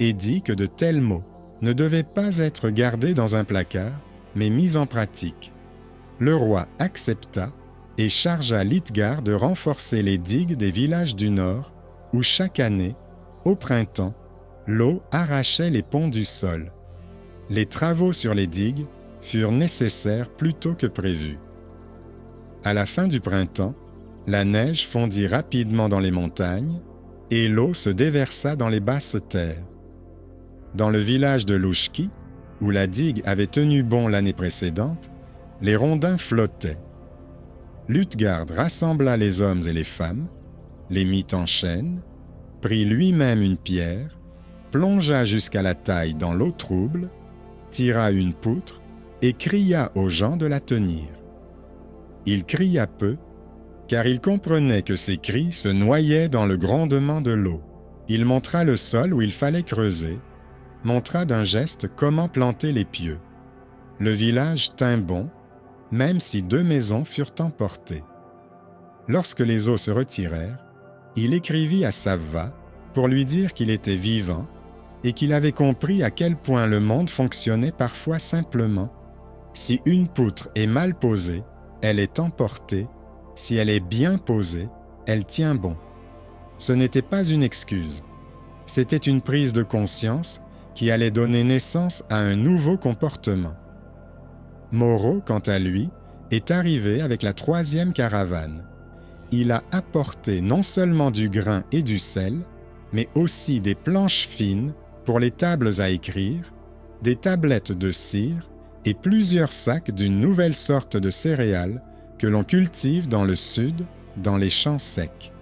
Speaker 1: et dit que de tels mots ne devaient pas être gardés dans un placard, mais mis en pratique. Le roi accepta et chargea Liutgard de renforcer les digues des villages du Nord, où chaque année, au printemps, l'eau arrachait les ponts du sol. Les travaux sur les digues furent nécessaires plus tôt que prévu. À la fin du printemps, la neige fondit rapidement dans les montagnes et l'eau se déversa dans les basses terres. Dans le village de Louchki, où la digue avait tenu bon l'année précédente, les rondins flottaient. Liutgard rassembla les hommes et les femmes, les mit en chaîne, prit lui-même une pierre, plongea jusqu'à la taille dans l'eau trouble, tira une poutre et cria aux gens de la tenir. Il cria peu, car il comprenait que ses cris se noyaient dans le grondement de l'eau. Il montra le sol où il fallait creuser, montra d'un geste comment planter les pieux. Le village tint bon, même si 2 maisons furent emportées. Lorsque les eaux se retirèrent, il écrivit à Savva pour lui dire qu'il était vivant et qu'il avait compris à quel point le monde fonctionnait parfois simplement. Si une poutre est mal posée, elle est emportée. Si elle est bien posée, elle tient bon. Ce n'était pas une excuse. C'était une prise de conscience qui allait donner naissance à un nouveau comportement. Moreau, quant à lui, est arrivé avec la 3e caravane. Il a apporté non seulement du grain et du sel, mais aussi des planches fines pour les tables à écrire, des tablettes de cire et plusieurs sacs d'une nouvelle sorte de céréales que l'on cultive dans le sud, dans les champs secs.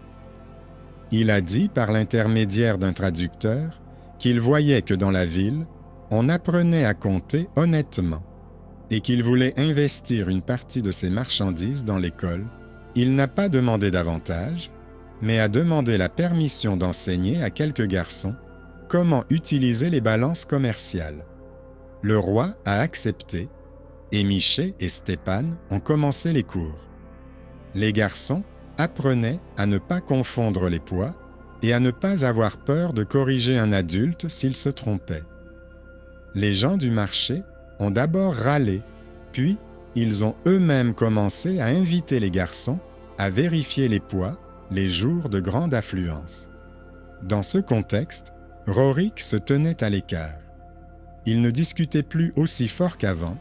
Speaker 1: Il a dit par l'intermédiaire d'un traducteur qu'il voyait que dans la ville, on apprenait à compter honnêtement et qu'il voulait investir une partie de ses marchandises dans l'école. Il n'a pas demandé davantage, mais a demandé la permission d'enseigner à quelques garçons comment utiliser les balances commerciales. Le roi a accepté et Miché et Stepan ont commencé les cours. Les garçons apprenaient à ne pas confondre les poids et à ne pas avoir peur de corriger un adulte s'il se trompait. Les gens du marché ont d'abord râlé, puis ils ont eux-mêmes commencé à inviter les garçons à vérifier les poids les jours de grande affluence. Dans ce contexte, Rorik se tenait à l'écart. Il ne discutait plus aussi fort qu'avant,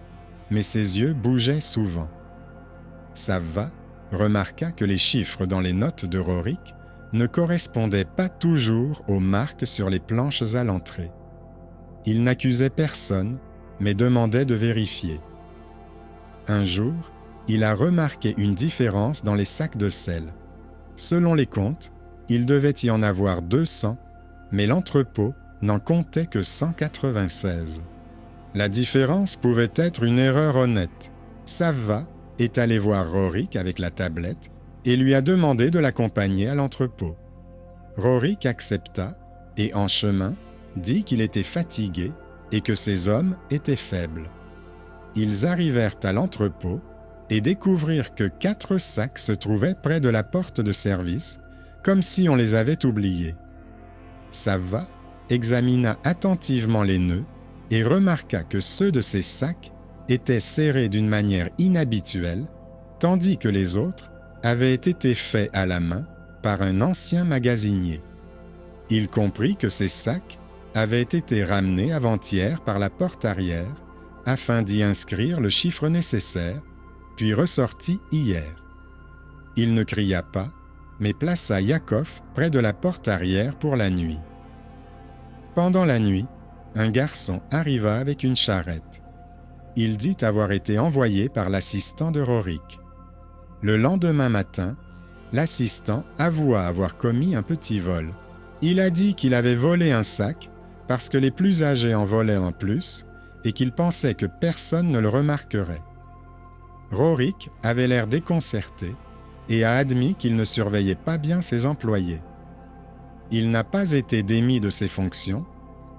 Speaker 1: mais ses yeux bougeaient souvent. Savva remarqua que les chiffres dans les notes de Rorik ne correspondaient pas toujours aux marques sur les planches à l'entrée. Il n'accusait personne, mais demandait de vérifier. Un jour, il a remarqué une différence dans les sacs de sel. Selon les comptes, il devait y en avoir 200, mais l'entrepôt n'en comptait que 196. La différence pouvait être une erreur honnête. Savva est allé voir Rorik avec la tablette et lui a demandé de l'accompagner à l'entrepôt. Rorik accepta et, en chemin, dit qu'il était fatigué et que ses hommes étaient faibles. Ils arrivèrent à l'entrepôt et découvrirent que 4 sacs se trouvaient près de la porte de service, comme si on les avait oubliés. Savva examina attentivement les nœuds et remarqua que ceux de ces sacs étaient serrés d'une manière inhabituelle, tandis que les autres avaient été faits à la main par un ancien magasinier. Il comprit que ces sacs avaient été ramenés avant-hier par la porte arrière afin d'y inscrire le chiffre nécessaire, puis ressortis hier. Il ne cria pas, mais plaça Yakov près de la porte arrière pour la nuit. Pendant la nuit, un garçon arriva avec une charrette. Il dit avoir été envoyé par l'assistant de Rorik. Le lendemain matin, l'assistant avoua avoir commis un petit vol. Il a dit qu'il avait volé un sac parce que les plus âgés en volaient en plus et qu'il pensait que personne ne le remarquerait. Rorik avait l'air déconcerté et a admis qu'il ne surveillait pas bien ses employés. Il n'a pas été démis de ses fonctions,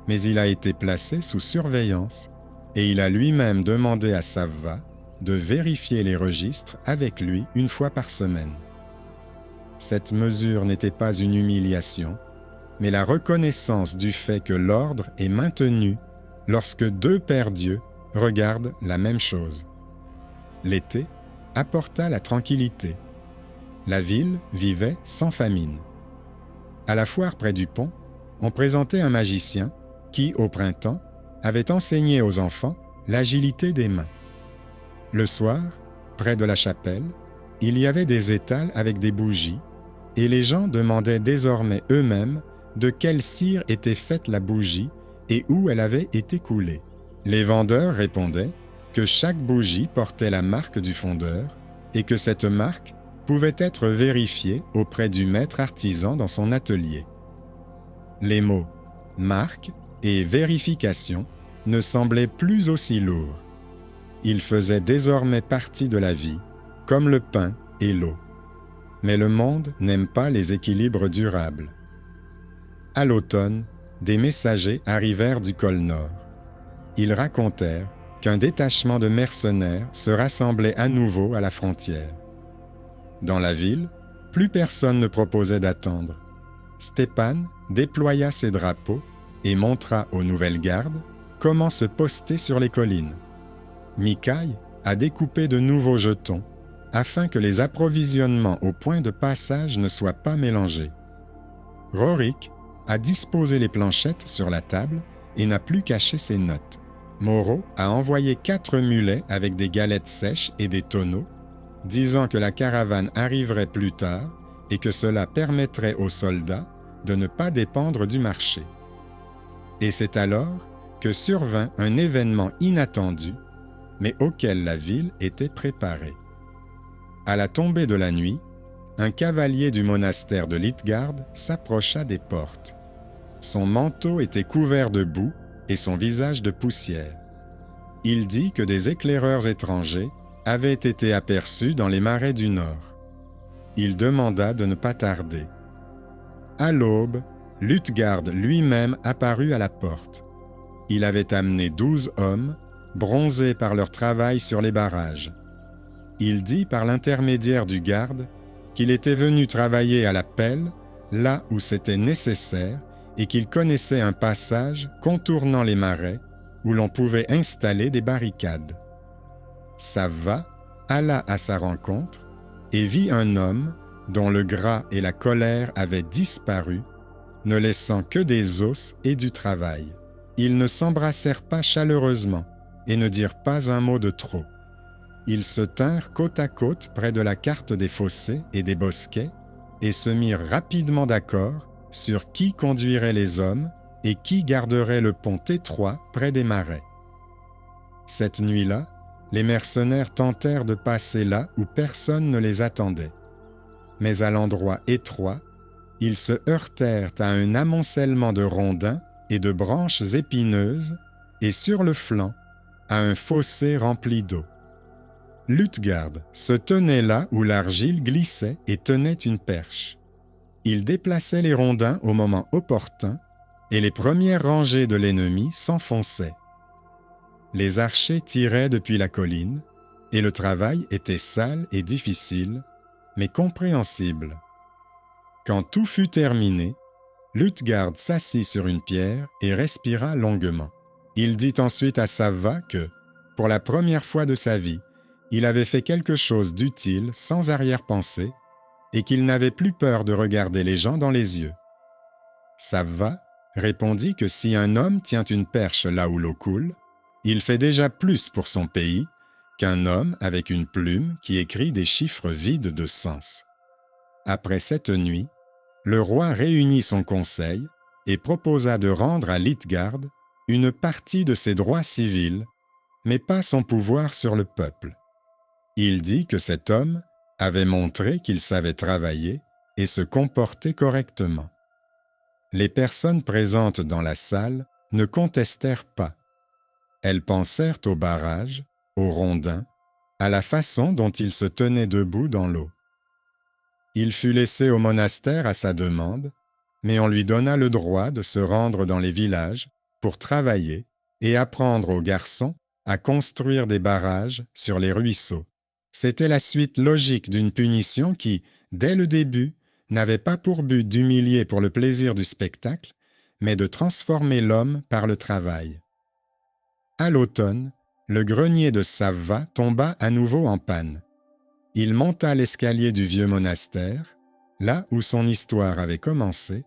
Speaker 1: mais il a été placé sous surveillance et il a lui-même demandé à Savva de vérifier les registres avec lui une fois par semaine. Cette mesure n'était pas une humiliation, mais la reconnaissance du fait que l'ordre est maintenu lorsque 2 pères Dieu regardent la même chose. L'été apporta la tranquillité. La ville vivait sans famine. À la foire près du pont, on présentait un magicien qui, au printemps, avait enseigné aux enfants l'agilité des mains. Le soir, près de la chapelle, il y avait des étals avec des bougies, et les gens demandaient désormais eux-mêmes de quelle cire était faite la bougie et où elle avait été coulée. Les vendeurs répondaient que chaque bougie portait la marque du fondeur et que cette marque pouvait être vérifiée auprès du maître artisan dans son atelier. Les mots « marque » et « vérification » ne semblaient plus aussi lourds. Ils faisaient désormais partie de la vie, comme le pain et l'eau. Mais le monde n'aime pas les équilibres durables. À l'automne, des messagers arrivèrent du Côle Nord. Ils racontèrent qu'un détachement de mercenaires se rassemblait à nouveau à la frontière. Dans la ville, plus personne ne proposait d'attendre. Stepan déploya ses drapeaux et montra aux nouvelles gardes comment se poster sur les collines. Mikaï a découpé de nouveaux jetons afin que les approvisionnements au point de passage ne soient pas mélangés. Rorik a disposé les planchettes sur la table et n'a plus caché ses notes. Moreau a envoyé 4 mulets avec des galettes sèches et des tonneaux, disant que la caravane arriverait plus tard et que cela permettrait aux soldats de ne pas dépendre du marché. Et c'est alors que survint un événement inattendu, mais auquel la ville était préparée. À la tombée de la nuit, un cavalier du monastère de Liutgarde s'approcha des portes. Son manteau était couvert de boue et son visage de poussière. Il dit que des éclaireurs étrangers avaient été aperçus dans les marais du nord. Il demanda de ne pas tarder. À l'aube, Liutgarde lui-même apparut à la porte. Il avait amené 12 hommes, bronzés par leur travail sur les barrages. Il dit par l'intermédiaire du garde qu'il était venu travailler à la pelle là où c'était nécessaire et qu'il connaissait un passage contournant les marais où l'on pouvait installer des barricades. Savva alla à sa rencontre et vit un homme dont le gras et la colère avaient disparu, ne laissant que des os et du travail. Ils ne s'embrassèrent pas chaleureusement et ne dirent pas un mot de trop. Ils se tinrent côte à côte près de la carte des fossés et des bosquets et se mirent rapidement d'accord sur qui conduirait les hommes et qui garderait le pont étroit près des marais. Cette nuit-là, les mercenaires tentèrent de passer là où personne ne les attendait. Mais à l'endroit étroit, ils se heurtèrent à un amoncellement de rondins et de branches épineuses et sur le flanc, à un fossé rempli d'eau. Liutgarde se tenait là où l'argile glissait et tenait une perche. Il déplaçait les rondins au moment opportun et les premières rangées de l'ennemi s'enfonçaient. Les archers tiraient depuis la colline et le travail était sale et difficile, mais compréhensible. Quand tout fut terminé, Liutgarde s'assit sur une pierre et respira longuement. Il dit ensuite à Savva que, pour la première fois de sa vie, il avait fait quelque chose d'utile sans arrière-pensée et qu'il n'avait plus peur de regarder les gens dans les yeux. Savva répondit que si un homme tient une perche là où l'eau coule, il fait déjà plus pour son pays qu'un homme avec une plume qui écrit des chiffres vides de sens. Après cette nuit, le roi réunit son conseil et proposa de rendre à Liutgarde une partie de ses droits civils, mais pas son pouvoir sur le peuple. Il dit que cet homme avait montré qu'il savait travailler et se comporter correctement. Les personnes présentes dans la salle ne contestèrent pas. Elles pensèrent au barrage, aux rondins, à la façon dont il se tenait debout dans l'eau. Il fut laissé au monastère à sa demande, mais on lui donna le droit de se rendre dans les villages pour travailler et apprendre aux garçons à construire des barrages sur les ruisseaux. C'était la suite logique d'une punition qui, dès le début, n'avait pas pour but d'humilier pour le plaisir du spectacle, mais de transformer l'homme par le travail. À l'automne, le grenier de Savva tomba à nouveau en panne. Il monta l'escalier du vieux monastère, là où son histoire avait commencé,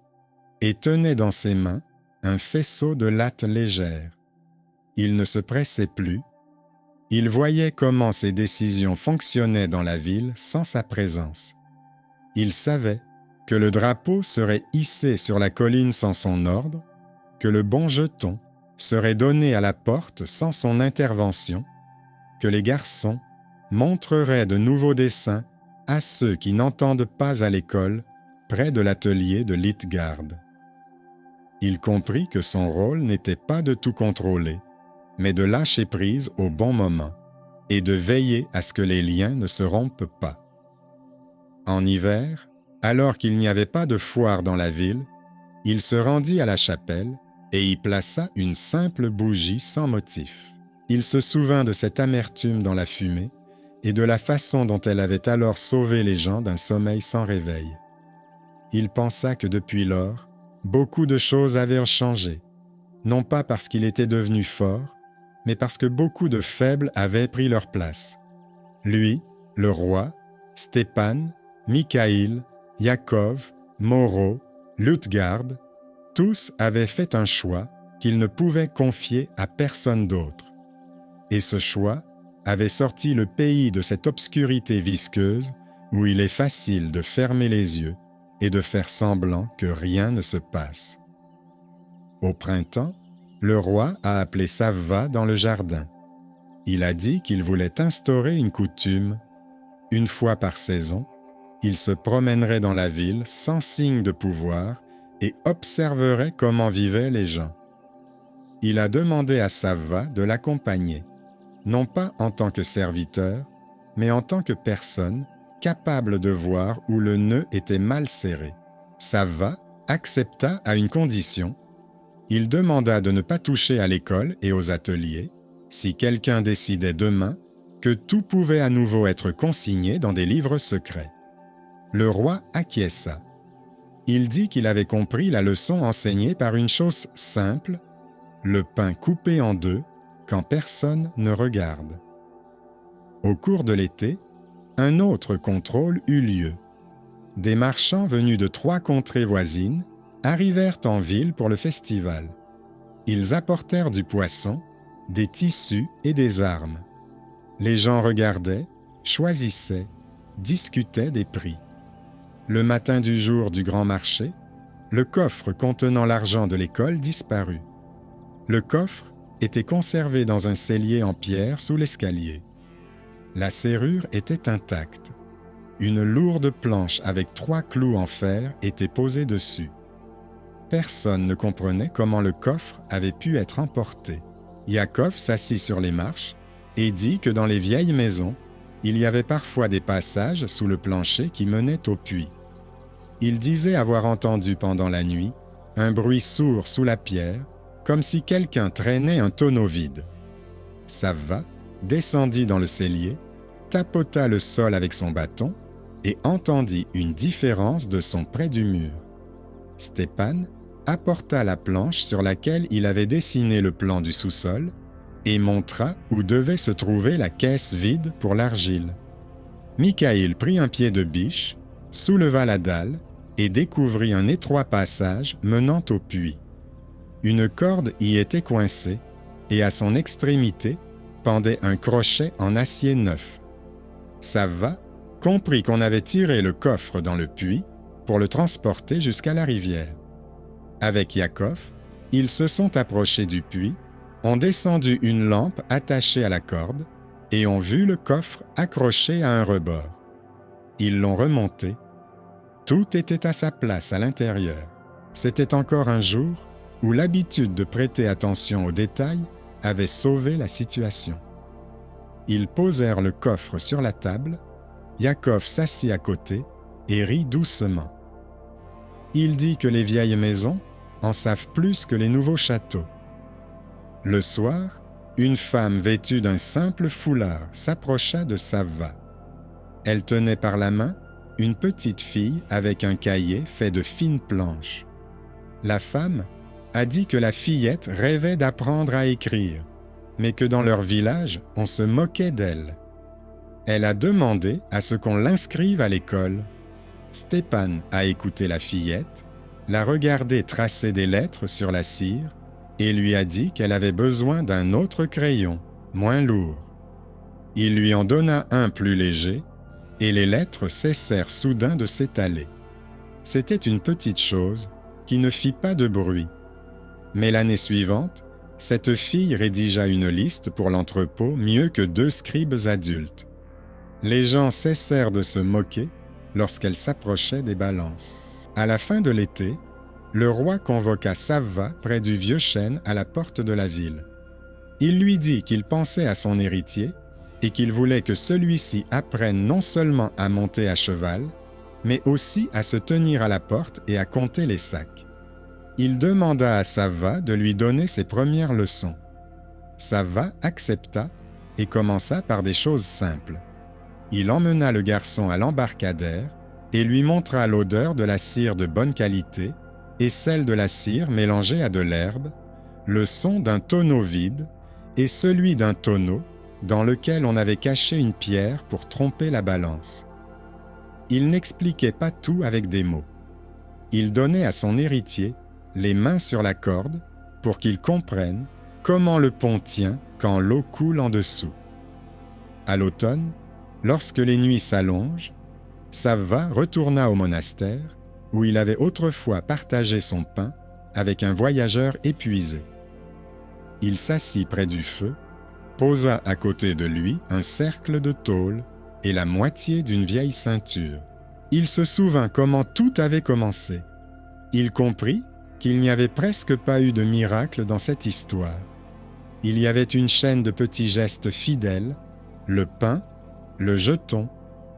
Speaker 1: et tenait dans ses mains un faisceau de lattes légères. Il ne se pressait plus. Il voyait comment ses décisions fonctionnaient dans la ville sans sa présence. Il savait que le drapeau serait hissé sur la colline sans son ordre, que le bon jeton serait donné à la porte sans son intervention, que les garçons montreraient de nouveaux dessins à ceux qui n'entendent pas à l'école près de l'atelier de Liutgarde. Il comprit que son rôle n'était pas de tout contrôler, mais de lâcher prise au bon moment et de veiller à ce que les liens ne se rompent pas. En hiver, alors qu'il n'y avait pas de foire dans la ville, il se rendit à la chapelle et y plaça une simple bougie sans motif. Il se souvint de cette amertume dans la fumée et de la façon dont elle avait alors sauvé les gens d'un sommeil sans réveil. Il pensa que depuis lors, beaucoup de choses avaient changé, non pas parce qu'il était devenu fort, mais parce que beaucoup de faibles avaient pris leur place. Lui, le roi, Stepan, Mikhaïl, Yakov, Moreau, Liutgarde, tous avaient fait un choix qu'ils ne pouvaient confier à personne d'autre. Et ce choix avait sorti le pays de cette obscurité visqueuse où il est facile de fermer les yeux et de faire semblant que rien ne se passe. Au printemps, le roi a appelé Savva dans le jardin. Il a dit qu'il voulait instaurer une coutume, Une fois par saison, il se promènerait dans la ville sans signe de pouvoir et observerait comment vivaient les gens. Il a demandé à Savva de l'accompagner, non pas en tant que serviteur, mais en tant que personne capable de voir où le nœud était mal serré. Savva accepta à une condition. Il demanda de ne pas toucher à l'école et aux ateliers si quelqu'un décidait demain que tout pouvait à nouveau être consigné dans des livres secrets. Le roi acquiesça. Il dit qu'il avait compris la leçon enseignée par une chose simple, le pain coupé en deux quand personne ne regarde. Au cours de l'été, un autre contrôle eut lieu. Des marchands venus de 3 contrées voisines arrivèrent en ville pour le festival. Ils apportèrent du poisson, des tissus et des armes. Les gens regardaient, choisissaient, discutaient des prix. Le matin du jour du grand marché, le coffre contenant l'argent de l'école disparut. Le coffre était conservé dans un cellier en pierre sous l'escalier. La serrure était intacte. Une lourde planche avec 3 clous en fer était posée dessus. Personne ne comprenait comment le coffre avait pu être emporté. Yaakov s'assit sur les marches et dit que dans les vieilles maisons, il y avait parfois des passages sous le plancher qui menaient au puits. Il disait avoir entendu pendant la nuit un bruit sourd sous la pierre, comme si quelqu'un traînait un tonneau vide. Savva descendit dans le cellier, tapota le sol avec son bâton et entendit une différence de son près du mur. Stepan apporta la planche sur laquelle il avait dessiné le plan du sous-sol et montra où devait se trouver la caisse vide pour l'argile. Mikaïl prit un pied de biche, souleva la dalle et découvrit un étroit passage menant au puits. Une corde y était coincée et à son extrémité pendait un crochet en acier neuf. Savva comprit qu'on avait tiré le coffre dans le puits pour le transporter jusqu'à la rivière. Avec Yaakov, ils se sont approchés du puits, ont descendu une lampe attachée à la corde et ont vu le coffre accroché à un rebord. Ils l'ont remonté. Tout était à sa place à l'intérieur. C'était encore un jour où l'habitude de prêter attention aux détails avait sauvé la situation. Ils posèrent le coffre sur la table. Yaakov s'assit à côté et rit doucement. Il dit que les vieilles maisons en savent plus que les nouveaux châteaux. Le soir, une femme vêtue d'un simple foulard s'approcha de Savva. Elle tenait par la main une petite fille avec un cahier fait de fines planches. La femme a dit que la fillette rêvait d'apprendre à écrire, mais que dans leur village, on se moquait d'elle. Elle a demandé à ce qu'on l'inscrive à l'école. Stepan a écouté la fillette, l'a regardé tracer des lettres sur la cire et lui a dit qu'elle avait besoin d'un autre crayon, moins lourd. Il lui en donna un plus léger et les lettres cessèrent soudain de s'étaler. C'était une petite chose qui ne fit pas de bruit. Mais l'année suivante, cette fille rédigea une liste pour l'entrepôt mieux que 2 scribes adultes. Les gens cessèrent de se moquer lorsqu'elle s'approchait des balances. À la fin de l'été, le roi convoqua Savva près du vieux chêne à la porte de la ville. Il lui dit qu'il pensait à son héritier et qu'il voulait que celui-ci apprenne non seulement à monter à cheval, mais aussi à se tenir à la porte et à compter les sacs. Il demanda à Savva de lui donner ses premières leçons. Savva accepta et commença par des choses simples. Il emmena le garçon à l'embarcadère et lui montra l'odeur de la cire de bonne qualité et celle de la cire mélangée à de l'herbe, le son d'un tonneau vide et celui d'un tonneau dans lequel on avait caché une pierre pour tromper la balance. Il n'expliquait pas tout avec des mots. Il donnait à son héritier les mains sur la corde pour qu'il comprenne comment le pont tient quand l'eau coule en dessous. À l'automne, lorsque les nuits s'allongent, Savva retourna au monastère où il avait autrefois partagé son pain avec un voyageur épuisé. Il s'assit près du feu, posa à côté de lui un cercle de tôle et la moitié d'une vieille ceinture. Il se souvint comment tout avait commencé. Il comprit qu'il n'y avait presque pas eu de miracle dans cette histoire. Il y avait une chaîne de petits gestes fidèles, le pain, le jeton,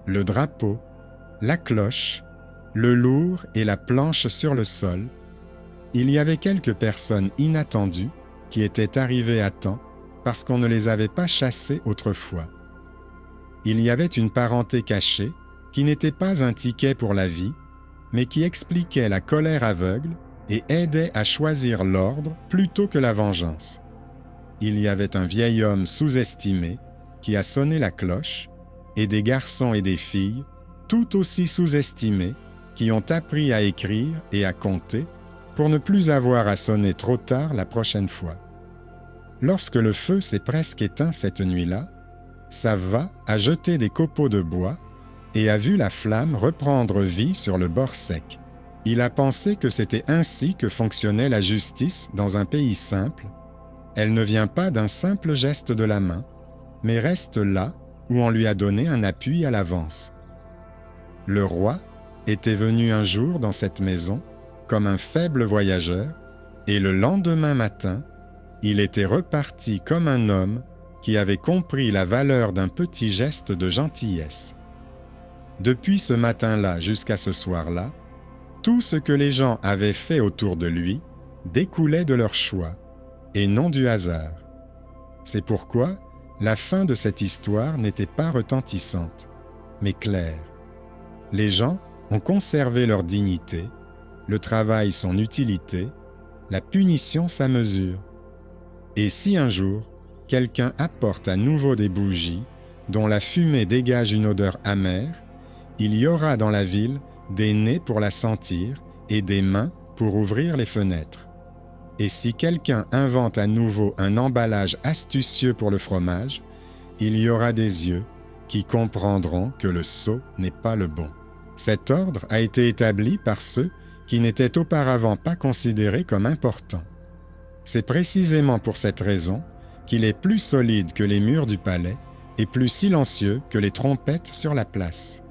Speaker 1: le drapeau, la cloche, le lourd et la planche sur le sol. Il y avait quelques personnes inattendues qui étaient arrivées à temps parce qu'on ne les avait pas chassées autrefois. Il y avait une parenté cachée qui n'était pas un ticket pour la vie, mais qui expliquait la colère aveugle et aidait à choisir l'ordre plutôt que la vengeance. Il y avait un vieil homme sous-estimé qui a sonné la cloche, et des garçons et des filles tout aussi sous-estimés qui ont appris à écrire et à compter pour ne plus avoir à sonner trop tard la prochaine fois. Lorsque le feu s'est presque éteint cette nuit-là, Savva a jeté des copeaux de bois et a vu la flamme reprendre vie sur le bord sec. Il a pensé que c'était ainsi que fonctionnait la justice dans un pays simple. Elle ne vient pas d'un simple geste de la main, mais reste là où on lui a donné un appui à l'avance. Le roi était venu un jour dans cette maison comme un faible voyageur, et le lendemain matin, il était reparti comme un homme qui avait compris la valeur d'un petit geste de gentillesse. Depuis ce matin-là jusqu'à ce soir-là, tout ce que les gens avaient fait autour de lui découlait de leur choix, et non du hasard. C'est pourquoi la fin de cette histoire n'était pas retentissante, mais claire. Les gens ont conservé leur dignité, le travail son utilité, la punition sa mesure. Et si un jour, quelqu'un apporte à nouveau des bougies dont la fumée dégage une odeur amère, il y aura dans la ville des nez pour la sentir et des mains pour ouvrir les fenêtres. Et si quelqu'un invente à nouveau un emballage astucieux pour le fromage, il y aura des yeux qui comprendront que le sot n'est pas le bon. Cet ordre a été établi par ceux qui n'étaient auparavant pas considérés comme importants. C'est précisément pour cette raison qu'il est plus solide que les murs du palais et plus silencieux que les trompettes sur la place.